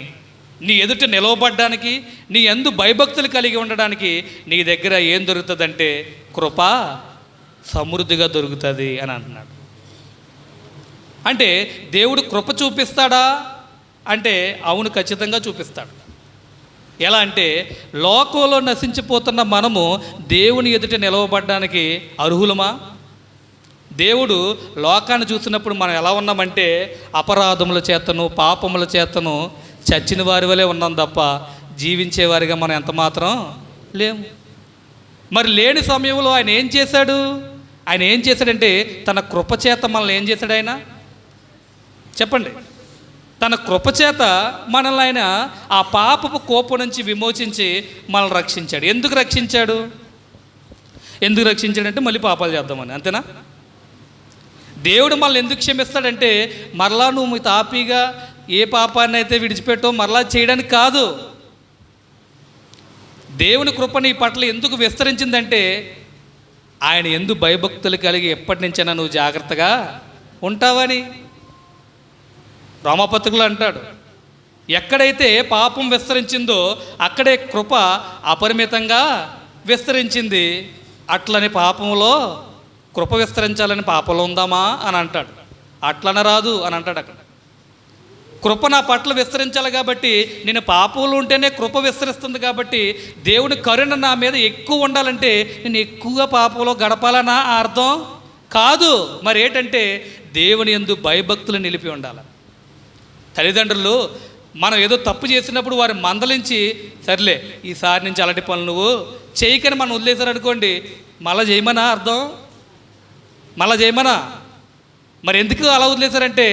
నీ ఎదుట నిలవబడ్డానికి, నీ యందు భయభక్తులు కలిగి ఉండడానికి నీ దగ్గర ఏం దొరుకుతుందంటే కృప సమృద్ధిగా దొరుకుతుంది అని అంటున్నాడు. అంటే దేవుడు కృప చూపిస్తాడా అంటే అవును, ఖచ్చితంగా చూపిస్తాడు. ఎలా అంటే లోకంలో నశించిపోతున్న మనము దేవుని ఎదుట నిలవబడ్డానికి అర్హులమా? దేవుడు లోకాన్ని చూసినప్పుడు మనం ఎలా ఉన్నామంటే అపరాధముల చేతను, పాపముల చేతను చచ్చిన వారి వలె ఉన్నాం తప్ప జీవించేవారిగా మనం ఎంత మాత్రం లేము. మరి లేని సమయంలో ఆయన ఏం చేశాడంటే తన కృపచేత మనల్ని ఏం చేశాడు ఆయన? చెప్పండి. తన కృపచేత మనల్ని ఆయన ఆ పాపపు కోపం నుంచి విమోచించి మనల్ని రక్షించాడు. ఎందుకు రక్షించాడంటే మళ్ళీ పాపాలు చేద్దామని, అంతేనా? దేవుడు మనల్ని ఎందుకు క్షమిస్తాడంటే మరలా నువ్వు తాపీగా ఏ పాపాన్ని అయితే విడిచిపెట్టో మరలా చేయడానికి కాదు. దేవుని కృప నీ పట్ల ఎందుకు విస్తరించిందంటే ఆయన ఎందుకు భయభక్తులు కలిగి ఎప్పటి నుంచైనా నువ్వు జాగ్రత్తగా ఉంటావని. రోమపత్రికలో అంటాడు, ఎక్కడైతే పాపం విస్తరించిందో అక్కడే కృప అపరిమితంగా విస్తరించింది. అట్లని పాపంలో కృప విస్తరించాలని పాపంలో ఉందామా అని అంటాడు. అట్లన రాదు అని అంటాడు. అక్కడ కృప నా పట్ల విస్తరించాలి కాబట్టి, నేను పాపంలో ఉంటేనే కృప విస్తరిస్తుంది కాబట్టి దేవుని కరుణ నా మీద ఎక్కువ ఉండాలంటే నేను ఎక్కువగా పాపంలో గడపాలనా అర్థం కాదు. మరి ఏంటంటే దేవుని యందు భయభక్తులు నిలిపి ఉండాలి. తల్లిదండ్రులు మనం ఏదో తప్పు చేసినప్పుడు వారి మందలించి సర్లే ఈసారి నుంచి అలాంటి పనులు నువ్వు చేయకని మనం వదిలేశారనుకోండి, మళ్ళా చేయమనా అర్థం? మళ్ళా చేయమనా? మరి ఎందుకు అలా వదిలేశారంటే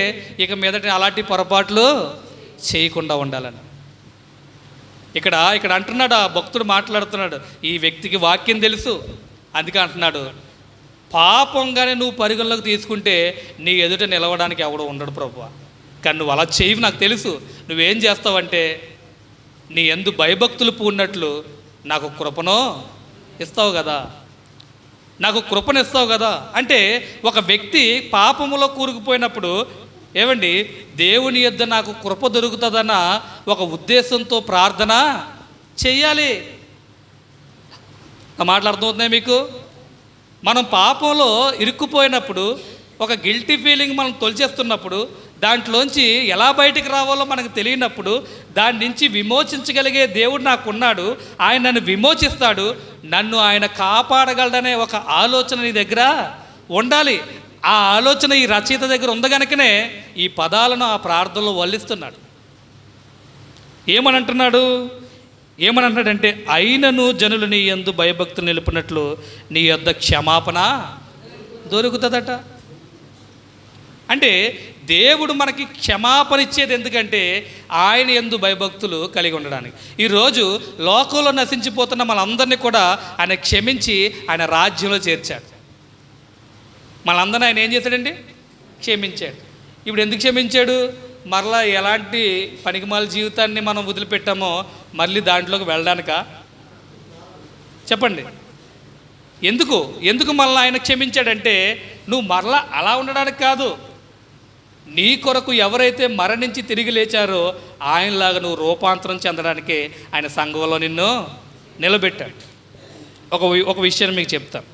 ఇక మీదట అలాంటి పొరపాట్లు చేయకుండా ఉండాలని. ఇక్కడ అంటున్నాడు, ఆ భక్తుడు మాట్లాడుతున్నాడు, ఈ వ్యక్తికి వాక్యం తెలుసు, అందుకే అంటున్నాడు పాపంగానే నువ్వు పరిగణలోకి తీసుకుంటే నీ ఎదుట నిలవడానికి ఎవడో ఉండడు ప్రభువా. కానీ నువ్వు అలా చేయవు, నాకు తెలుసు. నువ్వేం చేస్తావంటే నీ యందు భయభక్తులు పూన్నట్లు నాకు కృపను ఇస్తావు కదా. అంటే ఒక వ్యక్తి పాపములో కూరుకుపోయినప్పుడు ఏమండి దేవుని యొద్ద నాకు కృప దొరుకుతుందన్న ఒక ఉద్దేశంతో ప్రార్థన చెయ్యాలి. ఆ మాటలు అర్థమవుతున్నాయి మీకు? మనం పాపంలో ఇరుక్కుపోయినప్పుడు, ఒక గిల్టీ ఫీలింగ్ మనం తొలిచేస్తున్నప్పుడు, దాంట్లోంచి ఎలా బయటికి రావాలో మనకు తెలియనప్పుడు దాని నుంచి విమోచించగలిగే దేవుడు నాకున్నాడు, ఆయన నన్ను విమోచిస్తాడు, నన్ను ఆయన కాపాడగలడనే ఒక ఆలోచన నీ దగ్గర ఉండాలి. ఆ ఆలోచన ఈ రచయిత దగ్గర ఉంది కనుకనే ఈ పదాలను ఆ ప్రార్థనలో వల్లిస్తున్నాడు. ఏమనంటాడంటే అయినను జనులు నీ యందు భయభక్తులు నిలుపునట్లు నీ యొద్ద క్షమాపణ దొరుకుతుందట. అంటే దేవుడు మనకి క్షమాపణ ఇచ్చేది ఎందుకంటే ఆయన యందు భయభక్తులు కలిగి ఉండడానికి. ఈరోజు లోకంలో నశించిపోతున్న మనందరినీ కూడా ఆయన క్షమించి ఆయన రాజ్యంలో చేర్చాడు. మనందరినీ ఆయన ఏం చేశాడండి? క్షమించాడు. ఇప్పుడు ఎందుకు క్షమించాడు? మరలా ఎలాంటి పనికిమాల జీవితాన్ని మనం వదిలిపెట్టామో మళ్ళీ దాంట్లోకి వెళ్ళడానికా? చెప్పండి. ఎందుకు మళ్ళీ ఆయన క్షమించాడంటే నువ్వు మరలా అలా ఉండడానికి కాదు, నీ కొరకు ఎవరైతే మరణించి తిరిగి లేచారో ఆయనలాగా నువ్వు రూపాంతరం చెందడానికి ఆయన సంఘంలో నిన్ను నిలబెట్టాడు. ఒక విషయాన్ని మీకు చెప్తాను.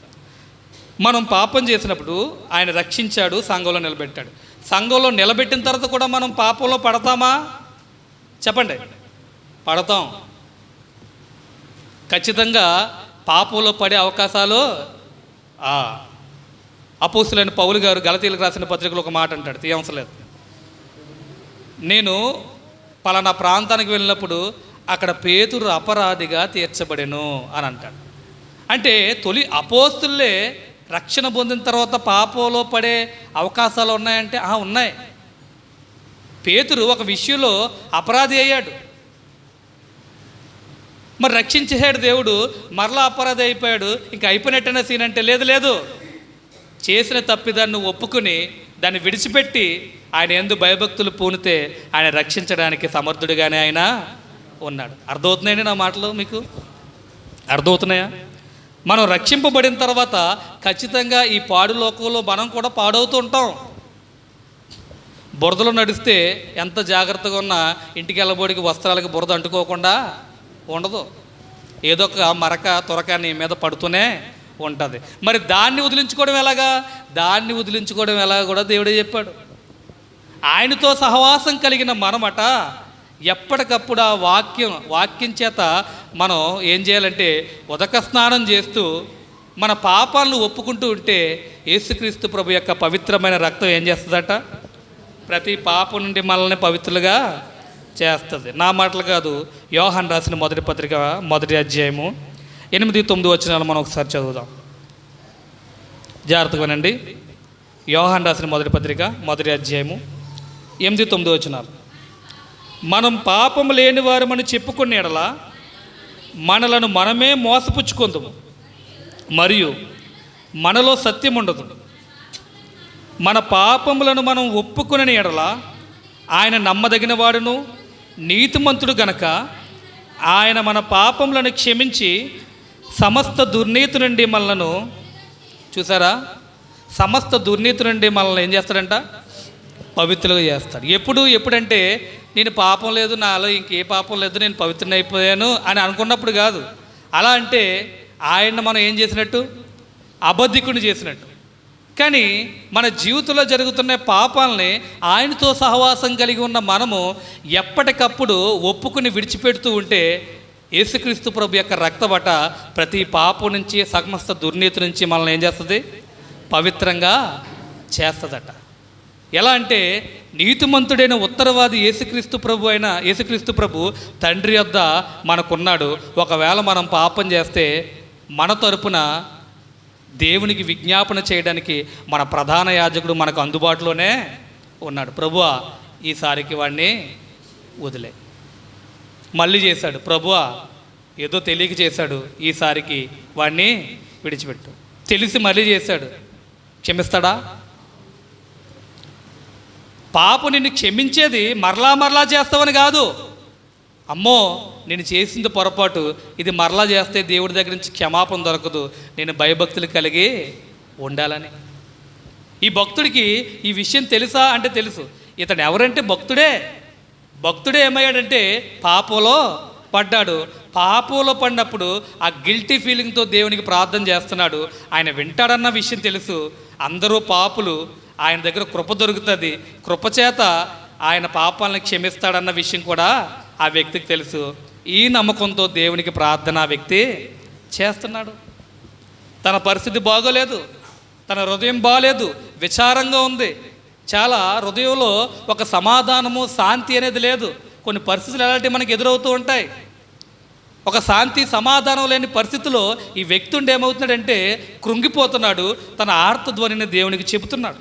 మనం పాపం చేసినప్పుడు ఆయన రక్షించాడు, సంఘంలో నిలబెట్టాడు. సంఘంలో నిలబెట్టిన తర్వాత కూడా మనం పాపంలో పడతామా? చెప్పండి. పడతాం. ఖచ్చితంగా పాపంలో పడే అవకాశాలు. అపోస్తులైన పౌలు గారు గలతీయులకు రాసిన పత్రికలో ఒక మాట అంటాడు, తీయవసరం లేదు. నేను పలానా ప్రాంతానికి వెళ్ళినప్పుడు అక్కడ పేతురు అపరాధిగా తీర్చబడెను అని అంటాడు. అంటే తొలి అపోస్తులే రక్షణ పొందిన తర్వాత పాపంలో పడే అవకాశాలు ఉన్నాయంటే ఉన్నాయి. పేతురు ఒక విషయంలో అపరాధి అయ్యాడు, మరి రక్షించేసాడు దేవుడు, మరలా అపరాధి అయిపోయాడు, ఇంకా అయిపోయినట్టనే సీన్ అంటే లేదు. చేసిన తప్పిదాన్ని ఒప్పుకుని దాన్ని విడిచిపెట్టి ఆయన యందు భయభక్తులు పూనితే ఆయన రక్షించడానికి సమర్థుడిగానే ఆయన ఉన్నాడు. అర్థమవుతున్నాయండి నా మాటలు? మీకు అర్థమవుతున్నాయా? మనం రక్షింపబడిన తర్వాత ఖచ్చితంగా ఈ పాడు లోకంలో మనం కూడా పాడవుతూ ఉంటాం. బురదలో నడిస్తే ఎంత జాగ్రత్తగా ఉన్నా ఇంటికి వెళ్ళబోడికి వస్త్రాలకి బురద అంటుకోకుండా ఉండదు. ఏదో ఒక మరక త్వరక నీ మీద పడుతూనే ఉంటుంది. మరి దాన్ని వదిలించుకోవడం ఎలాగా? దాన్ని వదిలించుకోవడం ఎలాగా కూడా దేవుడే చెప్పాడు. ఆయనతో సహవాసం కలిగిన మనమట ఎప్పటికప్పుడు ఆ వాక్యం చేత మనం ఏం చేయాలంటే ఉదక స్నానం చేస్తూ మన పాపాలను ఒప్పుకుంటూ ఉంటే యేసుక్రీస్తు ప్రభు యొక్క పవిత్రమైన రక్తం ఏం చేస్తుందట? ప్రతి పాపం నుండి మనల్ని పవిత్రులుగా చేస్తుంది. నా మాటలు కాదు, యోహాను రాసిన మొదటి పత్రిక 1వ అధ్యాయము 8-9 వచనాలు మనం ఒకసారి చదువుదాం. జాగ్రత్తగా వినండి. యోహాను రాసిన మొదటి పత్రిక 1వ అధ్యాయము 8-9 వచనాలు. మనం పాపము లేని వారమని చెప్పుకునే యెడల మనలను మనమే మోసపుచ్చుకుందుము, మరియు మనలో సత్యం ఉండదు. మన పాపములను మనం ఒప్పుకునే యెడల ఆయన నమ్మదగిన వాడును నీతిమంతుడు గనక ఆయన మన పాపములను క్షమించి సమస్త దుర్నీతి నుండి మనలను, చూసారా, సమస్త దుర్నీతి నుండి మనల్ని ఏం చేస్తాడంట? పవిత్రులుగా చేస్తాడు. ఎప్పుడంటే నేను పాపం లేదు, నాలో ఇంకే పాపం లేదు, నేను పవిత్రుని అయిపోయాను అని అనుకున్నప్పుడు కాదు. అలా అంటే ఆయన మనం ఏం చేసినట్టు? అబద్ధికుని చేసినట్టు. కానీ మన జీవితంలో జరుగుతున్న పాపాలని ఆయనతో సహవాసం కలిగి ఉన్న మనము ఎప్పటికప్పుడు ఒప్పుకుని విడిచిపెడుతూ ఉంటే యేసుక్రీస్తు ప్రభు యొక్క రక్తబట ప్రతి పాపం నుంచి, సమస్త దుర్నీతి నుంచి మనల్ని ఏం చేస్తుంది? పవిత్రంగా చేస్తుందట. ఎలా అంటే నీతిమంతుడైన ఉత్తరవాది యేసుక్రీస్తు ప్రభు తండ్రి వద్ద మనకున్నాడు. ఒకవేళ మనం పాపం చేస్తే మన తరపున దేవునికి విజ్ఞాపన చేయడానికి మన ప్రధాన యాజకుడు మనకు అందుబాటులోనే ఉన్నాడు. ప్రభువా ఈసారికి వాడిని వదిలే. మళ్ళీ చేశాడు, ప్రభువా ఏదో తెలియక చేశాడు, ఈసారికి వాడిని విడిచిపెట్టు. తెలిసి మళ్ళీ చేశాడు, క్షమిస్తాడా? పాపం నిన్ను క్షమించేది మరలా చేస్తావని కాదు. అమ్మో నేను చేసింది పొరపాటు, ఇది మరలా చేస్తే దేవుడి దగ్గర నుంచి క్షమాపణ దొరకదు, నేను భయభక్తులు కలిగి ఉండాలని. ఈ భక్తుడికి ఈ విషయం తెలుసా అంటే తెలుసు. ఇతడు ఎవరంటే భక్తుడే ఏమయ్యాడంటే పాపంలో పడ్డాడు. పాపంలో పడినప్పుడు ఆ గిల్టీ ఫీలింగ్తో దేవునికి ప్రార్థన చేస్తున్నాడు. ఆయన వింటాడన్న విషయం తెలుసు. అందరూ పాపులు, ఆయన దగ్గర కృప దొరుకుతుంది, కృపచేత ఆయన పాపాలను క్షమిస్తాడన్న విషయం కూడా ఆ వ్యక్తికి తెలుసు. ఈ నమ్మకంతో దేవునికి ప్రార్థన ఆ వ్యక్తి చేస్తున్నాడు. తన పరిస్థితి బాగోలేదు, తన హృదయం బాగలేదు, విచారంగా ఉంది. చాలా హృదయంలో ఒక సమాధానము, శాంతి అనేది లేదు. కొన్ని పరిస్థితులు ఎలాంటివి మనకి ఎదురవుతూ ఉంటాయి. ఒక శాంతి, సమాధానం లేని పరిస్థితిలో ఈ వ్యక్తి ఉండి ఏమవుతున్నాడంటే కృంగిపోతున్నాడు. తన ఆర్తధ్వనిని దేవునికి చెబుతున్నాడు.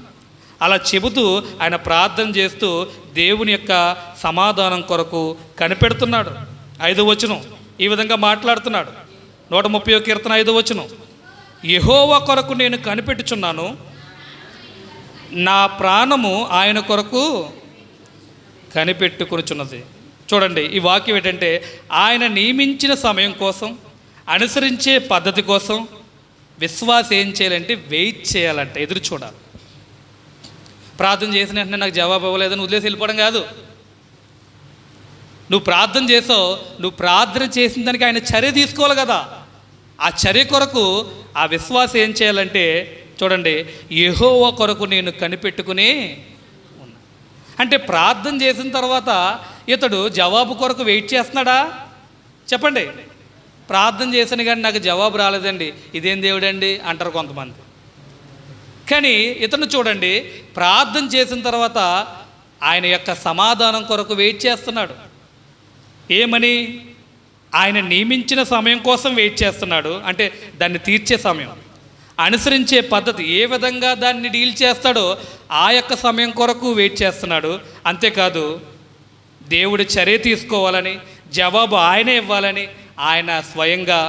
అలా చెబుతూ ఆయన ప్రార్థన చేస్తూ దేవుని యొక్క సమాధానం కొరకు కనిపెడుతున్నాడు. 5వ వచనం ఈ విధంగా మాట్లాడుతున్నాడు. 130వ కీర్తన 5వ వచనం, యెహోవా కొరకు నేను కనిపెట్టుచున్నాను, నా ప్రాణము ఆయన కొరకు కనిపెట్టుకొనుచున్నది. చూడండి, ఈ వాక్యం ఏంటంటే ఆయన నియమించిన సమయం కోసం, అనుసరించే పద్ధతి కోసం విశ్వాసం ఏం చేయాలంటే వెయిట్ చేయాలంట, ఎదురు చూడాలి. ప్రార్థన చేసిన వెంటనే నాకు జవాబు ఇవ్వలేదని వదిలేసి వెళ్ళిపోవడం కాదు. నువ్వు ప్రార్థన చేసావు, నువ్వు ప్రార్థన చేసిన దానికి ఆయన చర్య తీసుకోవాలి కదా. ఆ చర్య కొరకు ఆ విశ్వాసం ఏం చేయాలంటే చూడండి, యెహోవా కొరకు నేను కనిపెట్టుకుని ఉన్నా. అంటే ప్రార్థన చేసిన తర్వాత ఇతడు జవాబు కొరకు వెయిట్ చేస్తున్నాడా? చెప్పండి. ప్రార్థన చేసిన కానీ నాకు జవాబు రాలేదండి, ఇదేం దేవుడండి అంటారు కొంతమంది. కానీ ఇతను చూడండి, ప్రార్థన చేసిన తర్వాత ఆయన యొక్క సమాధానం కొరకు వెయిట్ చేస్తున్నాడు. ఏమని? ఆయన నియమించిన సమయం కోసం వెయిట్ చేస్తున్నాడు. అంటే దాన్ని తీర్చే సమయం, అనుసరించే పద్ధతి, ఏ విధంగా దాన్ని డీల్ చేస్తాడో ఆ యొక్క సమయం కొరకు వెయిట్ చేస్తున్నాడు. అంతేకాదు దేవుడు చర్య తీసుకోవాలని, జవాబు ఆయనే ఇవ్వాలని, ఆయన స్వయంగా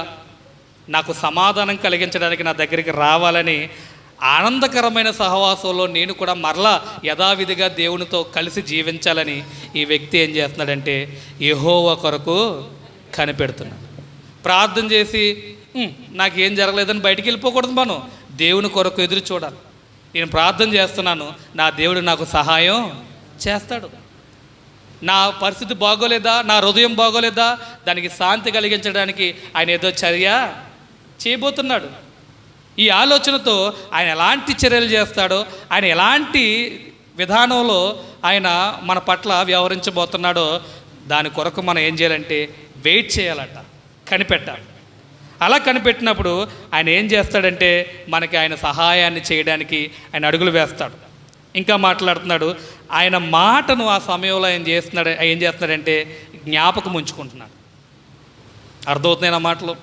నాకు సమాధానం కలిగించడానికి నా దగ్గరికి రావాలని, ఆనందకరమైన సహవాసంలో నేను కూడా మరలా యథావిధిగా దేవునితో కలిసి జీవించాలని ఈ వ్యక్తి ఏం చేస్తున్నాడంటే యెహోవా కొరకు కనిపెడుతున్నాడు. ప్రార్థన చేసి నాకేం జరగలేదని బయటికి వెళ్ళిపోకూడదు. మనం దేవుని కొరకు ఎదురు చూడాలి. నేను ప్రార్థన చేస్తున్నాను, నా దేవుడు నాకు సహాయం చేస్తాడు. నా పరిస్థితి బాగోలేదా, నా హృదయం బాగోలేదా, దానికి శాంతి కలిగించడానికి ఆయన ఏదో చర్య చేయబోతున్నాడు. ఈ ఆలోచనతో ఆయన ఎలాంటి చర్యలు చేస్తాడో, ఆయన ఎలాంటి విధానంలో ఆయన మన పట్ల వ్యవహరించబోతున్నాడో దాని కొరకు మనం ఏం చేయాలంటే వెయిట్ చేయాలట, కనిపెట్టాలి. అలా కనిపెట్టినప్పుడు ఆయన ఏం చేస్తాడంటే మనకి ఆయన సహాయాన్ని చేయడానికి ఆయన అడుగులు వేస్తాడు. ఇంకా మాట్లాడుతున్నాడు. ఆయన మాటను ఆ సమయంలో ఏం చేస్తున్నాడంటే జ్ఞాపకం ఉంచుకుంటున్నాడు. అర్థమవుతున్నాయి నా మాటలు?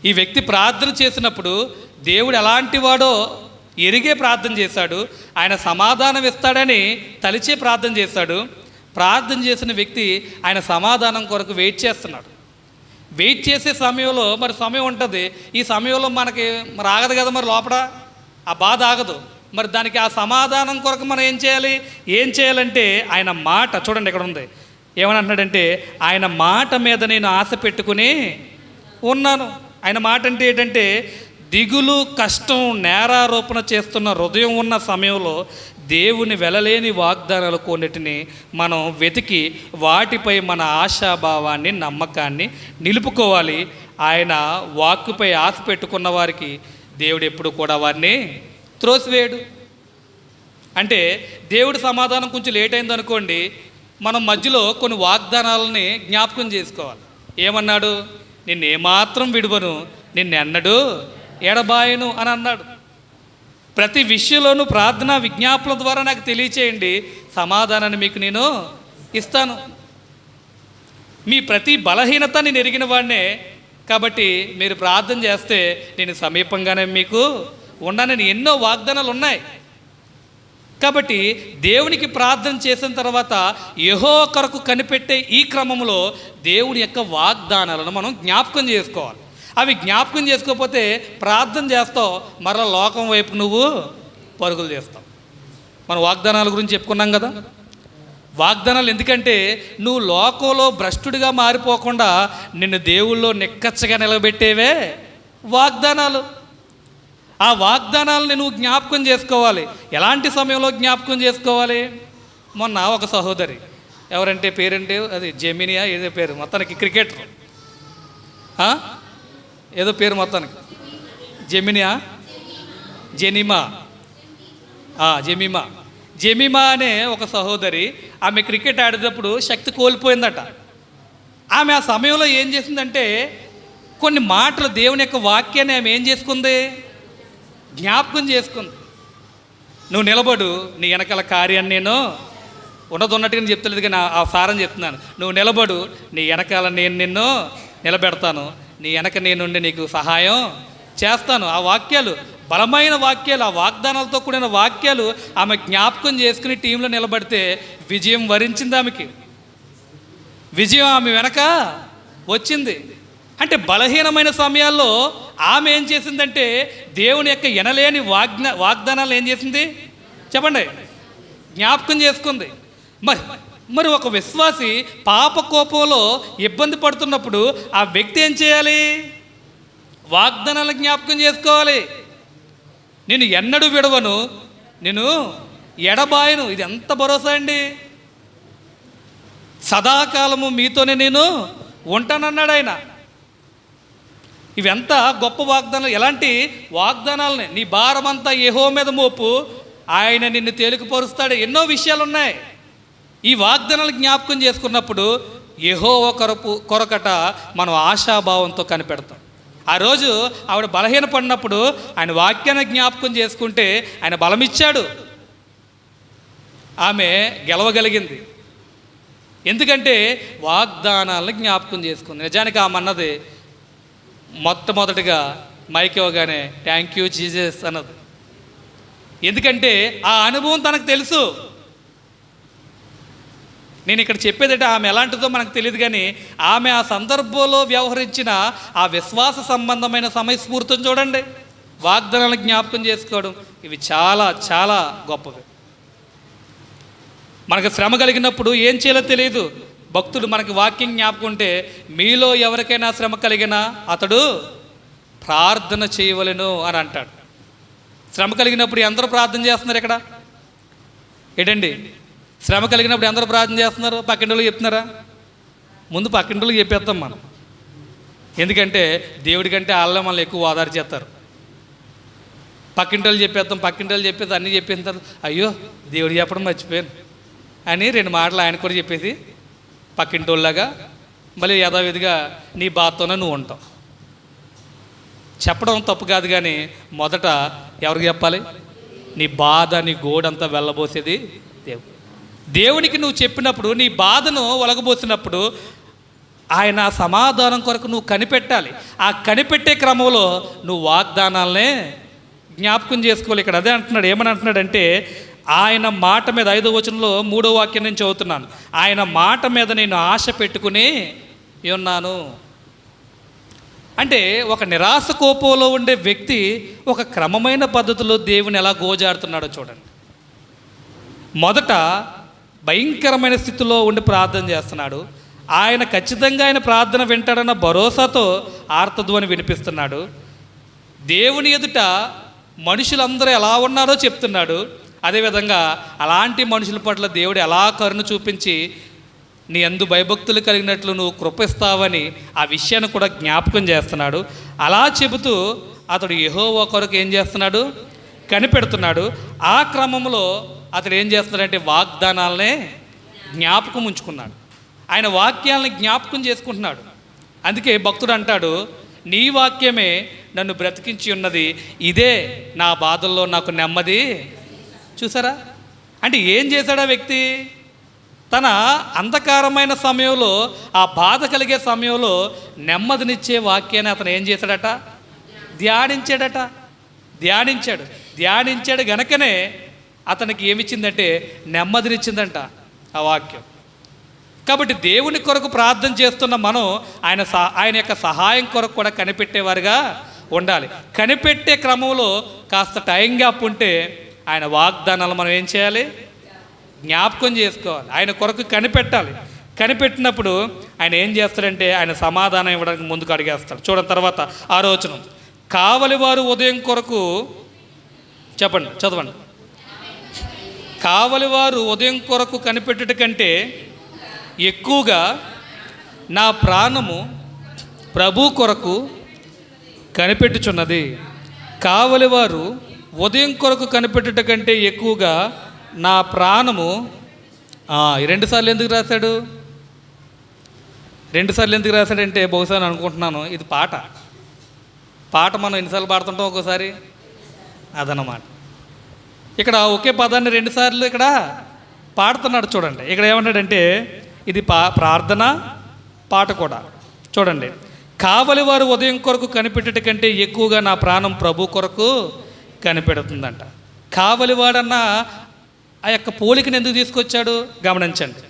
ఈ వ్యక్తి ప్రార్థన చేసినప్పుడు దేవుడు ఎలాంటి వాడో ఎరిగే ప్రార్థన చేశాడు. ఆయన సమాధానం ఇస్తాడని తలిచే ప్రార్థన చేశాడు. ప్రార్థన చేసిన వ్యక్తి ఆయన సమాధానం కొరకు వెయిట్ చేస్తున్నాడు. వెయిట్ చేసే సమయంలో మరి సమయం ఉంటుంది. ఈ సమయంలో మనకి మరి ఆగదు కదా, మరి లోపల ఆ బాధ ఆగదు. మరి దానికి ఆ సమాధానం కొరకు మనం ఏం చేయాలంటే ఆయన మాట చూడండి ఇక్కడ ఉంది. ఏమని అంటున్నాడంటే ఆయన మాట మీద నేను ఆశ పెట్టుకుని ఉన్నాను. ఆయన మాట అంటే ఏంటంటే దిగులు, కష్టం, నేరారోపణ చేస్తున్న హృదయం ఉన్న సమయంలో దేవుని వెలలేని వాగ్దానాలు కొన్నిటిని మనం వెతికి వాటిపై మన ఆశాభావాన్ని, నమ్మకాన్ని నిలుపుకోవాలి. ఆయన వాక్కుపై ఆశ పెట్టుకున్న వారికి దేవుడు ఎప్పుడు కూడా వారిని త్రోసివేయడు. అంటే దేవుడి సమాధానం కొంచెం లేట్ అయిందనుకోండి, మనం మధ్యలో కొన్ని వాగ్దానాలని జ్ఞాపకం చేసుకోవాలి. ఏమన్నాడు? నిన్నేమాత్రం విడువను, నిన్నెన్నడూ ఎడబాయను అని అన్నాడు. ప్రతి విషయంలోనూ ప్రార్థన విజ్ఞాపన ద్వారా నాకు తెలియచేయండి, సమాధానాన్ని మీకు నేను ఇస్తాను. మీ ప్రతి బలహీనత నేను ఎరిగిన వాడినే, కాబట్టి మీరు ప్రార్థన చేస్తే నేను సమీపంగానే మీకు ఉన్నానని ఎన్నో వాగ్దానాలు ఉన్నాయి. కాబట్టి దేవునికి ప్రార్థన చేసిన తర్వాత యెహోవా కొరకు కనిపెట్టే ఈ క్రమంలో దేవుని యొక్క వాగ్దానాలను మనం జ్ఞాపకం చేసుకోవాలి. అవి జ్ఞాపకం చేసుకోకపోతే ప్రార్థన చేస్తావు, మరలా లోకం వైపు నువ్వు పరుగులు చేస్తావు. మనం వాగ్దానాల గురించి చెప్పుకున్నాం కదా. వాగ్దానాలు ఎందుకంటే నువ్వు లోకంలో భ్రష్టుడిగా మారిపోకుండా నిన్ను దేవుళ్ళో నిక్కచ్చగా నిలబెట్టేవే వాగ్దానాలు. ఆ వాగ్దానాలని నువ్వు జ్ఞాపకం చేసుకోవాలి. ఎలాంటి సమయంలో జ్ఞాపకం చేసుకోవాలి? మొన్న ఒక సహోదరి, ఎవరంటే పేరంటే అది జెమినియా ఏదో పేరు, మొత్తానికి క్రికెటర్, ఏదో పేరు మొత్తానికి జెమినియా, జెమిమా అనే ఒక సహోదరి, ఆమె క్రికెట్ ఆడేటప్పుడు శక్తి కోల్పోయిందట. ఆమె ఆ సమయంలో ఏం చేసిందంటే కొన్ని మాటలు, దేవుని యొక్క వాక్యాన్ని ఆమె ఏం చేసుకుంది? జ్ఞాపకం చేసుకుంది. నువ్వు నిలబడు, నీ వెనకాల కార్యాన్ని నేను ఉన్నట్టుగా చెప్తలేదు కానీ ఆ సారం చెప్తున్నాను. నువ్వు నిలబడు, నీ వెనకాల నేను నిన్ను నిలబెడతాను, నీ వెనక నేనుండి నీకు సహాయం చేస్తాను. ఆ వాక్యాలు బలమైన వాక్యాలు, ఆ వాగ్దానాలతో కూడిన వాక్యాలు ఆమె జ్ఞాపకం చేసుకుని టీంలో నిలబడితే విజయం వరించింది. ఆమెకి విజయం ఆమె వెనక వచ్చింది. అంటే బలహీనమైన సమయాల్లో ఆమె ఏం చేసిందంటే దేవుని యొక్క ఎనలేని వాగ్దానాలు ఏం చేసింది చెప్పండి? జ్ఞాపకం చేసుకుంది. మరి ఒక విశ్వాసి పాప కోపంలో ఇబ్బంది పడుతున్నప్పుడు ఆ వ్యక్తి ఏం చేయాలి? వాగ్దానాలు జ్ఞాపకం చేసుకోవాలి. నేను ఎన్నడూ విడవను, నేను ఎడబాయను. ఇది ఎంత భరోసా అండి! సదాకాలము మీతోనే నేను ఉంటానన్నాడు ఆయన. ఇవెంత గొప్ప వాగ్దానాలు! ఎలాంటి వాగ్దానాలని! నీ భారమంతా యెహోవా మీద మోపు, ఆయన నిన్ను తేలికపరుస్తాడు. ఎన్నో విషయాలు ఉన్నాయి. ఈ వాగ్దానాలు జ్ఞాపకం చేసుకున్నప్పుడు యెహోవా కొరకట మనం ఆశాభావంతో కనిపెడతాం. ఆ రోజు ఆవిడ బలహీనపడినప్పుడు ఆయన వాక్యాన్ని జ్ఞాపకం చేసుకుంటే ఆయన బలమిచ్చాడు. ఆమె గెలవగలిగింది. ఎందుకంటే వాగ్దానాలను జ్ఞాపకం చేసుకుంది. నిజానికి ఆమె అన్నది మొట్టమొదటిగా మైక్ ఇవ్వగానే థ్యాంక్ యూ జీసస్ అన్నది. ఎందుకంటే ఆ అనుభవం తనకు తెలుసు. నేను ఇక్కడ చెప్పేదంటే ఆమె ఎలాంటిదో మనకు తెలియదు, కానీ ఆమె ఆ సందర్భంలో వ్యవహరించిన ఆ విశ్వాస సంబంధమైన సమయస్ఫూర్తిని చూడండి. వాగ్దానాలను జ్ఞాపకం చేసుకోవడం ఇవి చాలా చాలా గొప్పవి. మనకు శ్రమ కలిగినప్పుడు ఏం చేయాలో తెలియదు. భక్తుడు మనకి వాక్యం జ్ఞాపకం ఉంటే, మీలో ఎవరికైనా శ్రమ కలిగినా అతడు ప్రార్థన చేయవలెను అని అంటాడు. శ్రమ కలిగినప్పుడు అందరూ ప్రార్థన చేస్తున్నారు. ఇక్కడ ఏంటండి, శ్రమ కలిగినప్పుడు అందరూ ప్రార్థన చేస్తున్నారు? పక్కింటోళ్ళకి చెప్తున్నారా? ముందు పక్కింటోళ్ళకి చెప్పేస్తాం మనం. ఎందుకంటే దేవుడి కంటే వాళ్ళే మనల్ని ఎక్కువ ఆధార చేస్తారు. పక్కింటోళ్ళు చెప్పేస్తాం, పక్కింటోళ్ళు చెప్పేది అన్నీ చెప్పేస్తారు. అయ్యో దేవుడు చెప్పడం మర్చిపోయాను అని 2 మాటలు ఆయన కూడా చెప్పేసి పక్కింటోళ్ళలాగా మళ్ళీ యథావిధిగా నీ బాధతోనే నువ్వు ఉంటావు. చెప్పడం తప్పు కాదు, కానీ మొదట ఎవరికి చెప్పాలి? నీ బాధ, నీ గోడంతా వెళ్ళబోసేది దేవుడు. దేవునికి నువ్వు చెప్పినప్పుడు, నీ బాధను ఒలగబోసినప్పుడు ఆయన సమాధానం కొరకు నువ్వు కనిపెట్టాలి. ఆ కనిపెట్టే క్రమంలో నువ్వు వాగ్దానాలనే జ్ఞాపకం చేసుకోవాలి. ఇక్కడ అదే అంటున్నాడు. ఏమని అంటున్నాడంటే, ఆయన మాట మీద 5వ వచనంలో 3వ వాక్యం నుంచి చదువుతున్నాను. ఆయన మాట మీద నేను ఆశ పెట్టుకుని ఉన్నాను. అంటే ఒక నిరాశ కోపంలో ఉండే వ్యక్తి ఒక క్రమమైన పద్ధతిలో దేవుని ఎలా గోజాడుతున్నాడో చూడండి. మొదట భయంకరమైన స్థితిలో ఉండి ప్రార్థన చేస్తున్నాడు. ఆయన ఖచ్చితంగా ఆయన ప్రార్థన వింటాడన్న భరోసాతో ఆర్తధ్వని వినిపిస్తున్నాడు. దేవుని ఎదుట మనుషులందరూ ఎలా ఉన్నారో చెప్తున్నాడు. అదేవిధంగా అలాంటి మనుషుల పట్ల దేవుడు ఎలా కరుణ చూపించి నీ అందు భయభక్తులు కలిగినట్లు నువ్వు కృపిస్తావని ఆ విషయాన్ని కూడా జ్ఞాపకం చేస్తున్నాడు. అలా చెబుతూ అతడు యెహోవా కొరకు ఏం చేస్తున్నాడు? కనిపెడుతున్నాడు. ఆ క్రమంలో అతడు ఏం చేస్తున్నాడంటే వాగ్దానాలనే జ్ఞాపకం ఉంచుకున్నాడు. ఆయన వాక్యాలని జ్ఞాపకం చేసుకుంటున్నాడు. అందుకే భక్తుడు అంటాడు, నీ వాక్యమే నన్ను బ్రతికించి ఉన్నది, ఇదే నా బాధల్లో నాకు నెమ్మది. చూసారా? అంటే ఏం చేశాడు ఆ వ్యక్తి? తన అంధకారమైన సమయంలో, ఆ బాధ కలిగే సమయంలో నెమ్మదినిచ్చే వాక్యాన్ని అతను ఏం చేశాడట? ధ్యానించాడు గనకనే అతనికి ఏమిచ్చిందంటే నెమ్మదినిచ్చిందంట ఆ వాక్యం. కాబట్టి దేవుని కొరకు ప్రార్థన చేస్తున్న మనం ఆయన యొక్క సహాయం కొరకు కూడా కనిపెట్టేవారుగా ఉండాలి. కనిపెట్టే క్రమంలో కాస్త టైం గ్యాప్ ఉంటే ఆయన వాగ్దానాలు మనం ఏం చేయాలి? జ్ఞాపకం చేసుకోవాలి. ఆయన కొరకు కనిపెట్టాలి. కనిపెట్టినప్పుడు ఆయన ఏం చేస్తాడంటే ఆయన సమాధానం ఇవ్వడానికి ముందుకు అడిగేస్తాడు. చూడండి తర్వాత 6వ వచనం. కావలి వారు ఉదయం కొరకు చదవండి. కావలి వారు ఉదయం కొరకు కనిపెట్టుట కంటే ఎక్కువగా నా ప్రాణము ప్రభు కొరకు కనిపెట్టుచున్నది. కావలి వారు ఉదయం కొరకు కనిపెట్టుట కంటే ఎక్కువగా నా ప్రాణము. 2 సార్లు ఎందుకు రాశాడు? 2 సార్లు ఎందుకు రాశాడంటే బహుశా నేను అనుకుంటున్నాను ఇది పాట మనం ఎన్నిసార్లు పాడుతుంటాం ఒక్కోసారి, అదనమాట. ఇక్కడ ఒకే పదాన్ని 2 సార్లు ఇక్కడ పాడుతున్నాడు. చూడండి ఇక్కడ ఏమన్నాడంటే ఇది ప్రార్థన పాట కూడా. చూడండి, కావలి వారు ఉదయం కొరకు కనిపెట్టుట కంటే ఎక్కువగా నా ప్రాణం ప్రభు కొరకు కనిపెడుతుందంట. కావలివాడన్న ఆ యొక్క పోలికను ఎందుకు తీసుకొచ్చాడు గమనించండి.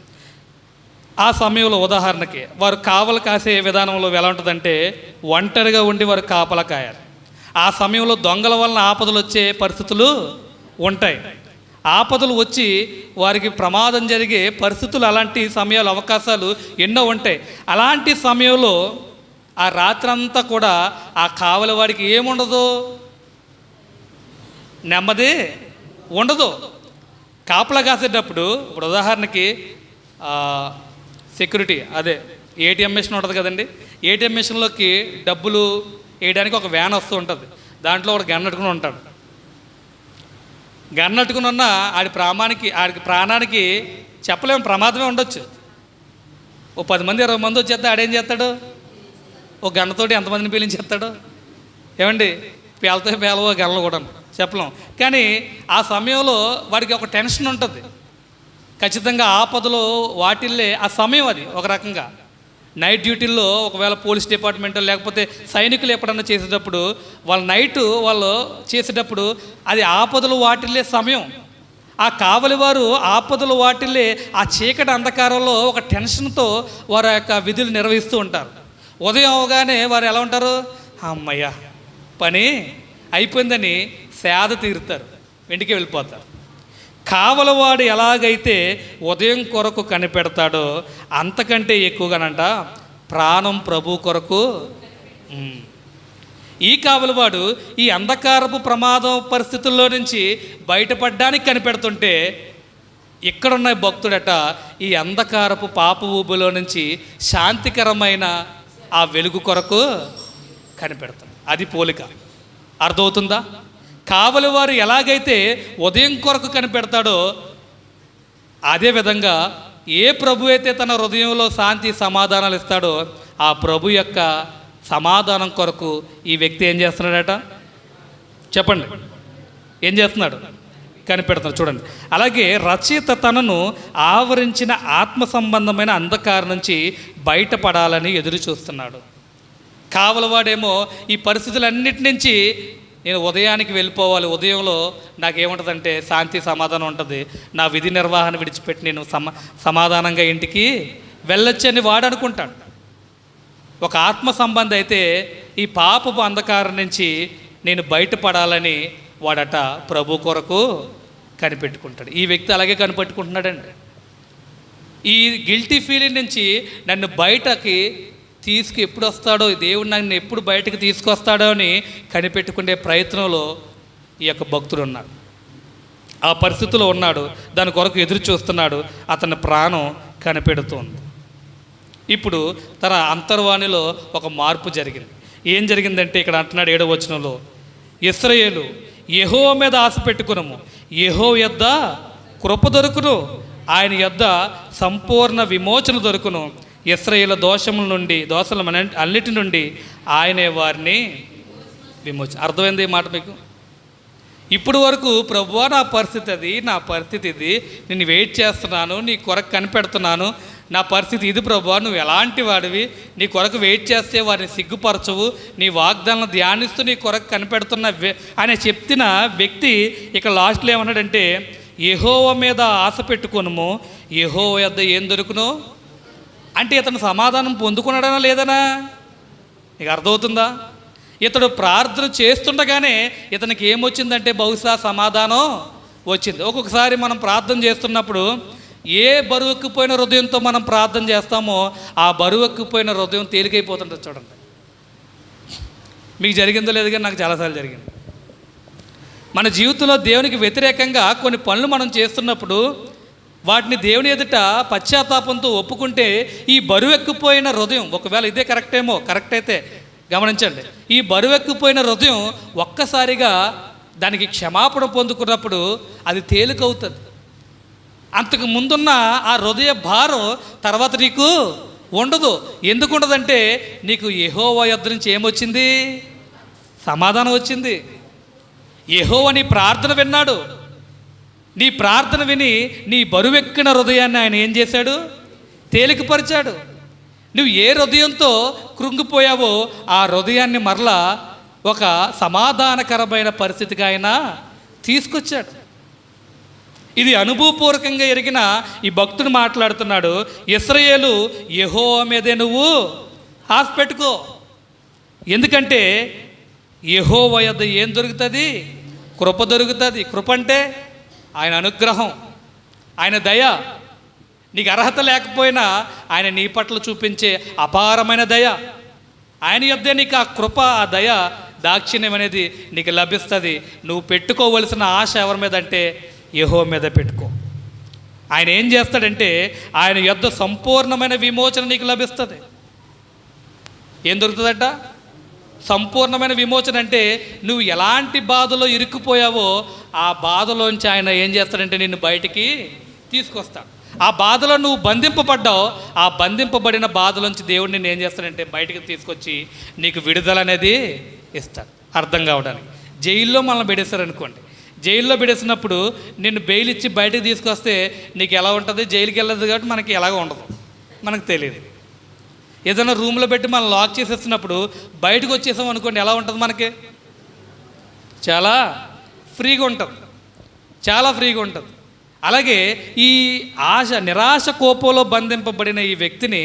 ఆ సమయంలో ఉదాహరణకి వారు కావలి కాసే విధానంలో ఎలా ఉంటుందంటే ఒంటరిగా ఉండి వారు కాపలా కాయాలి. ఆ సమయంలో దొంగల వలన ఆపదలు వచ్చే పరిస్థితులు ఉంటాయి. ఆపదలు వచ్చి వారికి ప్రమాదం జరిగే పరిస్థితులు, అలాంటి సమయాలు, అవకాశాలు ఎన్నో ఉంటాయి. అలాంటి సమయంలో ఆ రాత్రంతా కూడా ఆ కావలి వాడికి ఏముండదు, నెమ్మది ఉండదు. కాపలా కాసేటప్పుడు ఇప్పుడు ఉదాహరణకి సెక్యూరిటీ, అదే ఏటీఎం మిషన్ ఉంటుంది కదండి, ఏటీఎం మిషన్లోకి డబ్బులు వేయడానికి ఒక వ్యాన్ వస్తూ ఉంటుంది. దాంట్లో ఒక గన్నట్టుకుని ఉంటాడు. గన్నట్టుకుని ఉన్న ఆడికి ప్రాణానికి చెప్పలేము, ప్రమాదమే ఉండొచ్చు. ఓ 10 మంది 20 మంది వచ్చేస్తే ఆడేం చేస్తాడు, ఓ గన్నతోటి ఎంతమందిని పీలించేస్తాడు ఏమండి? పేలవో గన్నలు కూడా చెప్పలేం. కానీ ఆ సమయంలో వాడికి ఒక టెన్షన్ ఉంటుంది. ఖచ్చితంగా ఆపదలో వాటిల్లే ఆ సమయం అది. ఒక రకంగా నైట్ డ్యూటీల్లో ఒకవేళ పోలీస్ డిపార్ట్మెంట్ లేకపోతే సైనికులు ఎప్పుడన్నా చేసేటప్పుడు వాళ్ళు చేసేటప్పుడు అది ఆపదలు వాటిల్లే సమయం. ఆ కావలి వారు ఆపదలు వాటిల్లే ఆ చీకటి అంధకారంలో ఒక టెన్షన్తో వారి యొక్క విధులు నిర్వహిస్తూ ఉంటారు. ఉదయం అవగానే వారు ఎలా ఉంటారు, అమ్మయ్య పని అయిపోయిందని సేద తీరుతారు, ఇంటికి వెళ్ళిపోతారు. కావలవాడు ఎలాగైతే ఉదయం కొరకు కనిపెడతాడో అంతకంటే ఎక్కువగానంట ప్రాణం ప్రభు కొరకు. ఈ కావలవాడు ఈ అంధకారపు ప్రమాదం పరిస్థితుల్లో నుంచి బయటపడడానికి కనిపెడుతుంటే, ఇక్కడున్న భక్తుడట ఈ అంధకారపు పాప ఊబిలో నుంచి శాంతికరమైన ఆ వెలుగు కొరకు కనిపెడతాడు. అది పోలిక. అర్థమవుతుందా? కావలి వారు ఎలాగైతే ఉదయం కొరకు కనిపెడతాడో అదేవిధంగా ఏ ప్రభు అయితే తన హృదయంలో శాంతి సమాధానాలు ఇస్తాడో ఆ ప్రభు యొక్క సమాధానం కొరకు ఈ వ్యక్తి ఏం చేస్తున్నాడట చెప్పండి, ఏం చేస్తున్నాడు? కనిపెడుతున్నాడు. చూడండి, అలాగే రచయిత తనను ఆవరించిన ఆత్మ సంబంధమైన అంధకారం నుంచి బయటపడాలని ఎదురు చూస్తున్నాడు. కావలవాడేమో ఈ పరిస్థితులన్నిటి నుంచి నేను ఉదయానికి వెళ్ళిపోవాలి, ఉదయంలో నాకేముంటుందంటే శాంతి సమాధానం ఉంటుంది, నా విధి నిర్వహణ విడిచిపెట్టి నేను సమాధానంగా ఇంటికి వెళ్ళొచ్చని వాడు అనుకుంటాడు. ఒక ఆత్మ సంబంధి అయితే ఈ పాపపు అంధకారం నుంచి నేను బయటపడాలని వాడట ప్రభు కొరకు కనిపెట్టుకుంటాడు. ఈ వ్యక్తి అలాగే కనిపెట్టుకుంటున్నాడండి. ఈ గిల్టీ ఫీలింగ్ నుంచి నన్ను బయటకి ఎప్పుడు వస్తాడో, దేవుడు నన్ను ఎప్పుడు బయటకు తీసుకొస్తాడో అని కనిపెట్టుకునే ప్రయత్నంలో ఈ యొక్క భక్తుడు ఉన్నాడు. ఆ పరిస్థితిలో ఉన్నాడు, దాని కొరకు ఎదురు చూస్తున్నాడు. అతని ప్రాణం కనిపెడుతోంది. ఇప్పుడు తన అంతర్వాణిలో ఒక మార్పు జరిగింది. ఏం జరిగిందంటే ఇక్కడ అంటున్నాడు 7వ వచనంలో, ఇశ్రాయేలు యెహోవా మీద ఆశ పెట్టుకునము, యెహోవా యొద్ద కృప దొరుకును, ఆయన యొద్ద సంపూర్ణ విమోచన దొరుకును, ఇశ్రాయేలు దోషముల అన్నిటి నుండి ఆయనే వారిని విమోచన. అర్థమైంది ఈ మాట మీకు? ఇప్పుడు వరకు ప్రభువా నా పరిస్థితి ఇది, నేను వెయిట్ చేస్తున్నాను, నీ కొరకు కనిపెడుతున్నాను, నా పరిస్థితి ఇది ప్రభువా, నువ్వు ఎలాంటి వాడివి, నీ కొరకు వెయిట్ చేస్తే వారిని సిగ్గుపరచవు, నీ వాగ్దానం ధ్యానిస్తూ నీ కొరకు కనిపెడుతున్న అని చెప్తున్న వ్యక్తి ఇక లాస్ట్లో ఏమన్నాడంటే, యెహోవా మీద ఆశ పెట్టుకొనుము, యెహోవా యొద్ద ఏం దొరుకును అంటే ఇతను సమాధానం పొందుకున్నాడనా లేదనా? నీకు అర్థమవుతుందా? ఇతడు ప్రార్థన చేస్తుండగానే ఇతనికి ఏమొచ్చిందంటే బహుశా సమాధానం వచ్చింది. ఒక్కొక్కసారి మనం ప్రార్థన చేస్తున్నప్పుడు ఏ బరువెక్కిపోయిన హృదయంతో మనం ప్రార్థన చేస్తామో ఆ బరువెక్కిపోయిన హృదయం తేలికైపోతుంటుంది. చూడండి, మీకు జరిగిందో లేదు కానీ నాకు చాలాసార్లు జరిగింది. మన జీవితంలో దేవునికి వ్యతిరేకంగా కొన్ని పనులు మనం చేస్తున్నప్పుడు వాటిని దేవుని ఎదుట పశ్చాత్తాపంతో ఒప్పుకుంటే ఈ బరువెక్కిపోయిన హృదయం, ఒకవేళ ఇదే కరెక్ట్ అయితే గమనించండి, ఈ బరువెక్కిపోయిన హృదయం ఒక్కసారిగా దానికి క్షమాపణ పొందుకున్నప్పుడు అది తేలికవుతుంది. అంతకు ముందున్న ఆ హృదయ భారం తర్వాత నీకు ఉండదు. ఎందుకు ఉండదంటే నీకు యెహోవా యొద్ద నుంచి ఏమొచ్చింది? సమాధానం వచ్చింది. యెహోవా నీ ప్రార్థన విన్నాడు. నీ ప్రార్థన విని నీ బరువెక్కిన హృదయాన్ని ఆయన ఏం చేశాడు? తేలికపరిచాడు. నువ్వు ఏ హృదయంతో కృంగిపోయావో ఆ హృదయాన్ని మరలా ఒక సమాధానకరమైన పరిస్థితికి ఆయన తీసుకొచ్చాడు. ఇది అనుభవపూర్వకంగా ఎరిగిన ఈ భక్తుడు మాట్లాడుతున్నాడు. ఇశ్రాయేలు యెహోవా మీదే నువ్వు ఆశ పెట్టుకో, ఎందుకంటే యెహోవా యొద్ద ఏం దొరుకుతుంది? కృప దొరుకుతుంది. కృప అంటే ఆయన అనుగ్రహం, ఆయన దయ. నీకు అర్హత లేకపోయినా ఆయన నీ పట్ల చూపించే అపారమైన దయ. ఆయన యొద్దే నీకు ఆ కృప, ఆ దయ, దాక్షిణ్యం అనేది నీకు లభిస్తుంది. నువ్వు పెట్టుకోవలసిన ఆశ ఎవరి మీద అంటే యెహోవా మీద పెట్టుకో. ఆయన ఏం చేస్తాడంటే ఆయన యొద్ద సంపూర్ణమైన విమోచన నీకు లభిస్తుంది. ఏం దొరుకుతుందట? సంపూర్ణమైన విమోచన. అంటే నువ్వు ఎలాంటి బాధలో ఇరుక్కుపోయావో ఆ బాధలోంచి ఆయన ఏం చేస్తాడంటే నిన్ను బయటికి తీసుకొస్తాడు. ఆ బాధలో నువ్వు బంధింపబడ్డావు, ఆ బంధింపబడిన బాధలోంచి దేవుడు నిన్ను ఏం చేస్తాడంటే బయటికి తీసుకొచ్చి నీకు విడుదల అనేది ఇస్తాడు. అర్థం కావడానికి, జైల్లో మనల్ని పెడేస్తారనుకోండి, జైల్లో పెడేసినప్పుడు నిన్ను బెయిల్ ఇచ్చి బయటకు తీసుకొస్తే నీకు ఎలా ఉంటుంది? జైలుకి వెళ్ళదు కాబట్టి మనకి ఎలాగ ఉండదు, మనకు తెలియదు. ఏదైనా రూమ్లో పెట్టి మనం లాక్ చేసేస్తున్నప్పుడు బయటకు వచ్చేసాం అనుకోండి, ఎలా ఉంటుంది? మనకి చాలా ఫ్రీగా ఉంటుంది, చాలా ఫ్రీగా ఉంటుంది. అలాగే ఈ నిరాశ కోపంలో బంధింపబడిన ఈ వ్యక్తిని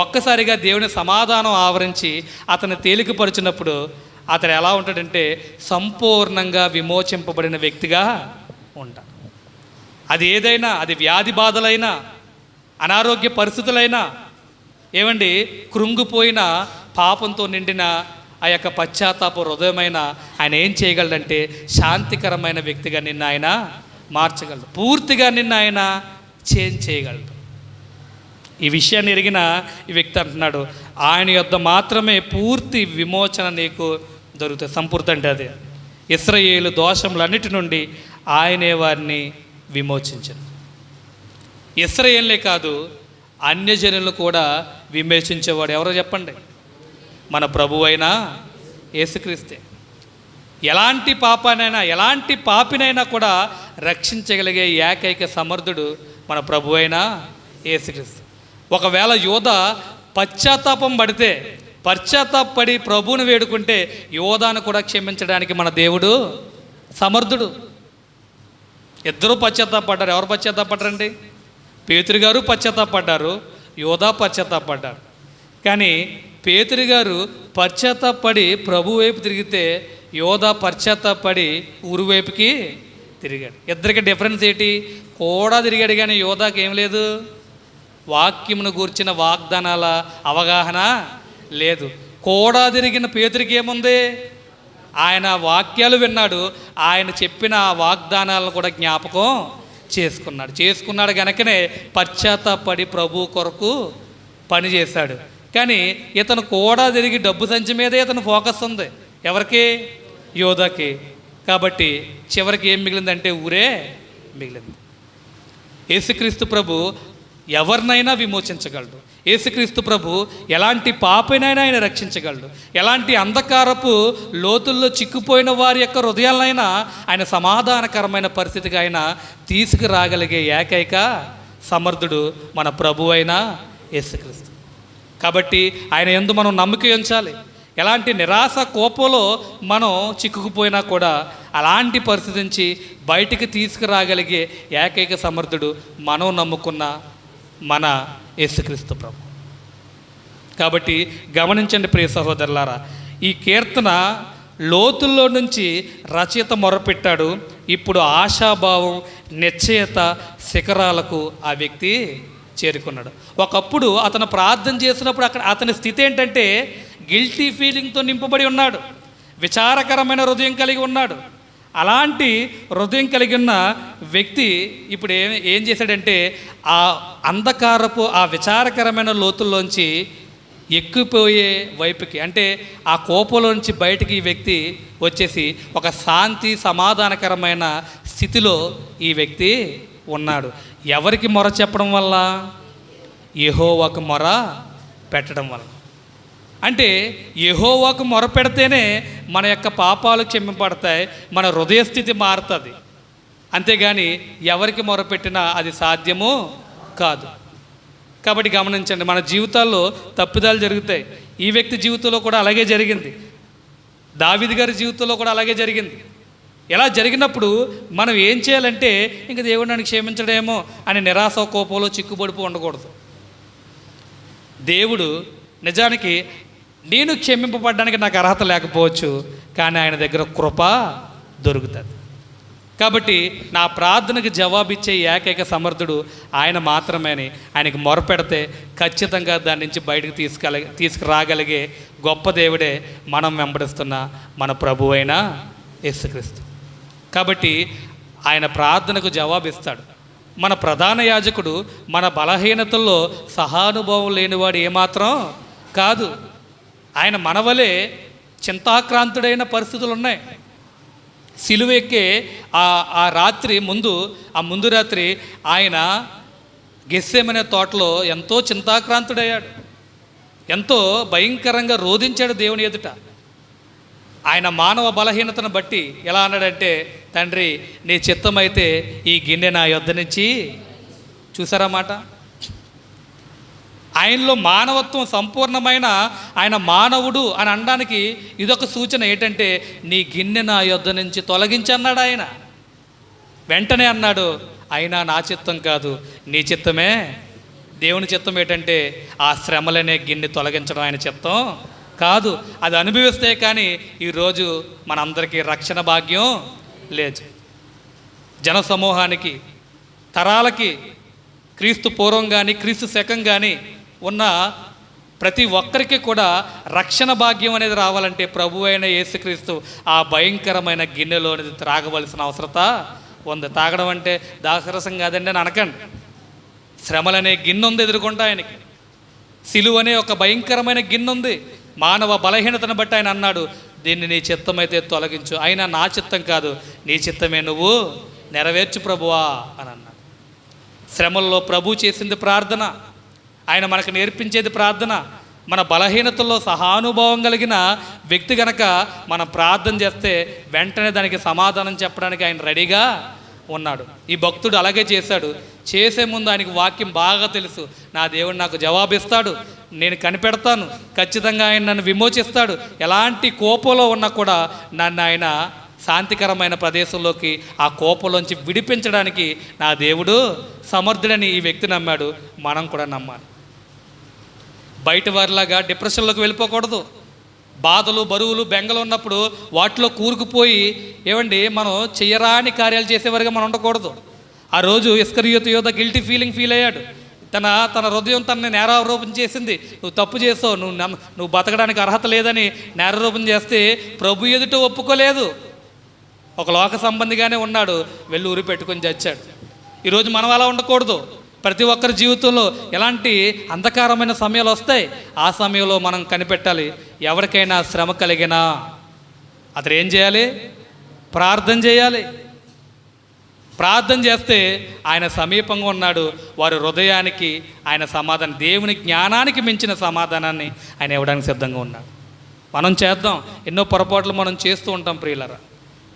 ఒక్కసారిగా దేవుని సమాధానం ఆవరించి అతను తేలికపరిచినప్పుడు అతను ఎలా ఉంటాడంటే సంపూర్ణంగా విమోచింపబడిన వ్యక్తిగా ఉంటాడు. అది ఏదైనా, అది వ్యాధి బాధలైనా, అనారోగ్య పరిస్థితులైనా, ఏమండి, కృంగిపోయిన పాపంతో నిండిన ఆ యొక్క పశ్చాత్తాప హృదయమైన ఆయన ఏం చేయగలడంటే శాంతికరమైన వ్యక్తిగా నిన్ను ఆయన మార్చగలడు, పూర్తిగా నిన్ను ఆయన చేంజ్ చేయగలడు. ఈ విషయాన్ని ఎరిగిన ఈ వ్యక్తి అంటున్నాడు, ఆయన యొద్ద మాత్రమే పూర్తి విమోచన నీకు దొరుకుతుంది. సంపూర్తి అంటే అదే, ఇశ్రాయేలు దోషములన్నిటి నుండి ఆయనే వారిని విమోచించను. ఇశ్రాయేలే కాదు, అన్యజనులను కూడా విమోచించేవాడు ఎవరో చెప్పండి? మన ప్రభువైన యేసుక్రీస్తే. ఎలాంటి పాపానైనా, ఎలాంటి పాపినైనా కూడా రక్షించగలిగే ఏకైక సమర్థుడు మన ప్రభువైన యేసుక్రీస్తు. ఒకవేళ యోధ పశ్చాత్తాపం పడితే, పశ్చాత్తాపడి ప్రభువుని వేడుకుంటే యోధాను కూడా క్షమించడానికి మన దేవుడు సమర్థుడు. ఇద్దరూ పశ్చాత్తాపడ్డారు. ఎవరు పశ్చాత్తాపడ్డారండి? పేతురు గారు పశ్చాత్తాపడ్డారు, యోధా పశ్చాత్తాపడ్డారు. కానీ పేతురు గారు పశ్చాత్తాపడి ప్రభు వైపు తిరిగితే యోధా పశ్చాత్తాపడి ఊరు వైపుకి తిరిగాడు. ఇద్దరికి డిఫరెన్స్ ఏంటి? కూడా తిరిగాడు కానీ యోధాకి ఏం లేదు, వాక్యమును గూర్చిన వాగ్దానాల అవగాహన లేదు. కూడా తిరిగిన పేతురికి ఏముంది? ఆయన వాక్యాలు విన్నాడు, ఆయన చెప్పిన ఆ వాగ్దానాలను కూడా జ్ఞాపకం చేసుకున్నాడు గనకనే పశ్చాత్తాపడి ప్రభు కొరకు పనిచేశాడు. కానీ ఇతను కూడా తిరిగి డబ్బు సంచి మీదే ఇతను ఫోకస్ ఉంది. ఎవరికి? యోధాకి. కాబట్టి చివరికి ఏం మిగిలిందంటే ఊరే మిగిలింది. యేసుక్రీస్తు ప్రభు ఎవరినైనా విమోచించగలడు. యేసుక్రీస్తు ప్రభు ఎలాంటి పాపనైనా ఆయన రక్షించగలడు. ఎలాంటి అంధకారపు లోతుల్లో చిక్కుపోయిన వారి యొక్క హృదయాలైనా ఆయన సమాధానకరమైన పరిస్థితికి ఆయన తీసుకురాగలిగే ఏకైక సమర్థుడు మన ప్రభు అయిన యేసుక్రీస్తు. కాబట్టి ఆయన యందు మనం నమ్మిక ఉంచాలి. ఎలాంటి నిరాశ కోపంలో మనం చిక్కుకుపోయినా కూడా అలాంటి పరిస్థితి నుంచి బయటికి తీసుకురాగలిగే ఏకైక సమర్థుడు మనం నమ్ముకున్న మన యేసుక్రీస్తు ప్రభు. కాబట్టి గమనించండి ప్రియ సహోదరులారా, ఈ కీర్తన లోతుల్లో నుంచి రచయిత మొరపెట్టాడు. ఇప్పుడు ఆశాభావం, నిశ్చయత శిఖరాలకు ఆ వ్యక్తి చేరుకున్నాడు. ఒకప్పుడు అతను ప్రార్థన చేసినప్పుడు అతని స్థితి ఏంటంటే గిల్టీ ఫీలింగ్తో నింపబడి ఉన్నాడు, విచారకరమైన హృదయం కలిగి ఉన్నాడు. అలాంటి హృదయం కలిగి ఉన్న వ్యక్తి ఇప్పుడు ఏం చేశాడంటే ఆ అంధకారపు ఆ విచారకరమైన లోతుల్లోంచి ఎక్కిపోయే వైపుకి, అంటే ఆ కోపంలోంచి బయటికి ఈ వ్యక్తి వచ్చేసి ఒక శాంతి సమాధానకరమైన స్థితిలో ఈ వ్యక్తి ఉన్నాడు. ఎవరికి మొర చెప్పడం వల్ల? యెహోవాకు మొర పెట్టడం వల్ల. అంటే యెహోవాకు మొర పెడితేనే మన యొక్క పాపాలు క్షమింపబడతాయి, మన హృదయస్థితి మారుతుంది. అంతేగాని ఎవరికి మొరపెట్టినా అది సాధ్యము కాదు. కాబట్టి గమనించండి, మన జీవితాల్లో తప్పిదాలు జరుగుతాయి. ఈ వ్యక్తి జీవితంలో కూడా అలాగే జరిగింది, దావీదు గారి జీవితంలో కూడా అలాగే జరిగింది. ఎలా జరిగినప్పుడు మనం ఏం చేయాలంటే ఇంక దేవుడు నన్ను క్షమించడేమో అని నిరాశ కోపంలో చిక్కుబడిపో ఉండకూడదు. దేవుడు నిజానికి నేను క్షమింపబడడానికి నాకు అర్హత లేకపోవచ్చు, కానీ ఆయన దగ్గర కృప దొరుకుతుంది. కాబట్టి నా ప్రార్థనకు జవాబిచ్చే ఏకైక సమర్థుడు ఆయన మాత్రమే అని ఆయనకి మొరపెడితే ఖచ్చితంగా దాని నుంచి బయటకు తీసుకురాగలిగే గొప్ప దేవుడే మనం వెంబడిస్తున్న మన ప్రభు అయిన యేసుక్రీస్తు. కాబట్టి ఆయన ప్రార్థనకు జవాబిస్తాడు. మన ప్రధాన యాజకుడు మన బలహీనతల్లో సహానుభవం లేనివాడు ఏమాత్రం కాదు. ఆయన మనవలే చింతాక్రాంతుడైన పరిస్థితులు ఉన్నాయి. సిలువ ఎక్కే ఆ ముందు రాత్రి ఆయన గెస్సేమనే తోటలో ఎంతో చింతాక్రాంతుడయ్యాడు. ఎంతో భయంకరంగా రోధించాడు దేవుని ఎదుట. ఆయన మానవ బలహీనతను బట్టి ఎలా అన్నాడంటే, తండ్రి నీ చిత్తమైతే ఈ గిన్నె నా యొద్ద నుంచి, చూసారా మాట, ఆయనలో మానవత్వం సంపూర్ణమైన ఆయన మానవుడు అని అనడానికి ఇదొక సూచన. ఏంటంటే నీ గిన్నె నా యొద్ద నుంచి తొలగించన్నాడు ఆయన. వెంటనే అన్నాడు, అయినా నా చిత్తం కాదు నీ చిత్తమే. దేవుని చిత్తం ఏంటంటే ఆ శ్రమలనే గిన్నె తొలగించడం ఆయన చిత్తం కాదు. అది అనుభవిస్తే కానీ ఈరోజు మనందరికీ రక్షణ భాగ్యం లేదు. జన సమూహానికి, తరాలకి, క్రీస్తు పూర్వం కానీ క్రీస్తు శకం కానీ ఉన్న ప్రతి ఒక్కరికి కూడా రక్షణ భాగ్యం అనేది రావాలంటే ప్రభు అయిన యేసుక్రీస్తు ఆ భయంకరమైన గిన్నెలోనిది త్రాగవలసిన అవసరత ఉంది. తాగడం అంటే దాసరసం కాదండి అని అనకండి. శ్రమలనే గిన్నె ఉంది ఎదుర్కొంటా ఆయనకి. సిలువ అనే ఒక భయంకరమైన గిన్నె ఉంది. మానవ బలహీనతను బట్టి ఆయన అన్నాడు, దీన్ని నీ చిత్తమైతే తొలగించు, అయినా నా చిత్తం కాదు నీ చిత్తమే నువ్వు నెరవేర్చు ప్రభువా అని అన్నాడు. శ్రమల్లో ప్రభు చేసింది ప్రార్థన, ఆయన మనకు నేర్పించేది ప్రార్థన. మన బలహీనతల్లో సహానుభవం కలిగిన వ్యక్తి గనక మనం ప్రార్థన చేస్తే వెంటనే దానికి సమాధానం చెప్పడానికి ఆయన రెడీగా ఉన్నాడు. ఈ భక్తుడు అలాగే చేశాడు. చేసే ముందు ఆయనకు వాక్యం బాగా తెలుసు. నా దేవుడు నాకు జవాబిస్తాడు, నేను కనిపెడతాను, ఖచ్చితంగా ఆయన నన్ను విమోచిస్తాడు. ఎలాంటి కోపంలో ఉన్నా కూడా నన్ను ఆయన శాంతికరమైన ప్రదేశంలోకి, ఆ కోపంలోంచి విడిపించడానికి నా దేవుడు సమర్థుడని ఈ వ్యక్తి నమ్మాడు. మనం కూడా నమ్మాలి. బయట వారిలాగా డిప్రెషన్లోకి వెళ్ళిపోకూడదు. బాధలు, బరువులు, బెంగలు ఉన్నప్పుడు వాటిలో కూరుకుపోయి మనం చెయ్యరాని కార్యాలు చేసేవారుగా మనం ఉండకూడదు. ఆ రోజు ఇస్కరియోతు యోధ గిల్టీ ఫీల్ అయ్యాడు. తన హృదయం తనని నేరారోపణ చేసింది. నువ్వు తప్పు చేసావు, నువ్వు బతకడానికి అర్హత లేదని నేరారోపణ చేస్తే ప్రభు ఎదుట ఒప్పుకోలేదు. ఒక లోక సంబంధిగానే ఉన్నాడు, వెళ్ళి ఊరి పెట్టుకొని చచ్చాడు. ఈరోజు మనం అలా ఉండకూడదు. ప్రతి ఒక్కరి జీవితంలో ఎలాంటి అంధకారమైన సమయాలు వస్తాయి. ఆ సమయంలో మనం కనిపెట్టాలి. ఎవరికైనా శ్రమ కలిగినా అతను ఏం చేయాలి? ప్రార్థన చేయాలి. ప్రార్థన చేస్తే ఆయన సమీపంగా ఉన్నాడు. వారి హృదయానికి ఆయన సమాధానం, దేవుని జ్ఞానానికి మించిన సమాధానాన్ని ఆయన ఇవ్వడానికి సిద్ధంగా ఉన్నాడు. మనం చేద్దాం. ఎన్నో పొరపాట్లు మనం చేస్తూ ఉంటాం ప్రియులరా.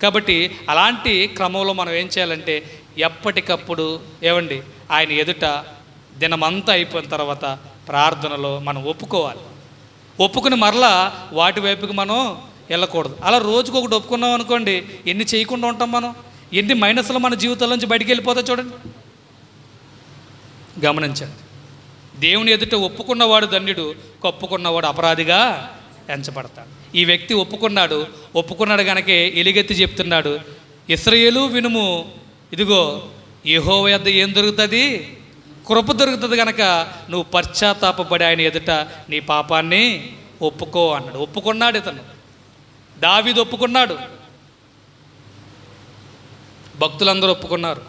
కాబట్టి అలాంటి క్రమంలో మనం ఏం చేయాలంటే ఎప్పటికప్పుడు ఆయన ఎదుట దినమంతా అయిపోయిన తర్వాత ప్రార్థనలో మనం ఒప్పుకుని మరలా వాటి వైపుకి మనం వెళ్ళకూడదు. అలా రోజుకొకటి ఒప్పుకున్నాం అనుకోండి, ఎన్ని చేయకుండా ఉంటాం మనం, ఎన్ని మైనస్లు మన జీవితంలో నుంచి బయటికి వెళ్ళిపోతాయి చూడండి. గమనించండి. దేవుని ఎదుట ఒప్పుకున్నవాడు ధన్యుడు, కప్పుకున్నవాడు అపరాధిగా ఎంచబడతాడు. ఈ వ్యక్తి ఒప్పుకున్నాడు కనుక ఎలుగెత్తి చెప్తున్నాడు, ఇశ్రాయేలు వినుము, ఇదిగో యెహోవా యొద్ద ఏం దొరుకుతుంది? కృప దొరుకుతుంది. కనుక నువ్వు పశ్చాత్తాపపడి ఆయన ఎదుట నీ పాపాన్ని ఒప్పుకో అన్నాడు. ఒప్పుకున్నాడు ఇతను. దావీదు ఒప్పుకున్నాడు, భక్తులందరూ ఒప్పుకున్నారు.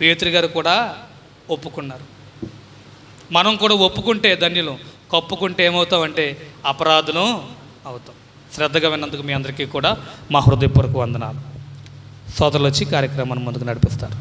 పేతురు గారు కూడా ఒప్పుకున్నారు. మనం కూడా ఒప్పుకుంటే ధన్యులం, కప్పుకుంటే ఏమవుతామంటే అపరాధులం అవుతాం. శ్రద్ధగా విన్నందుకు మీ అందరికీ కూడా మా హృదయపూర్వక వందనాలు. సోదరులు వచ్చి కార్యక్రమాన్ని ముందుకు నడిపిస్తారు.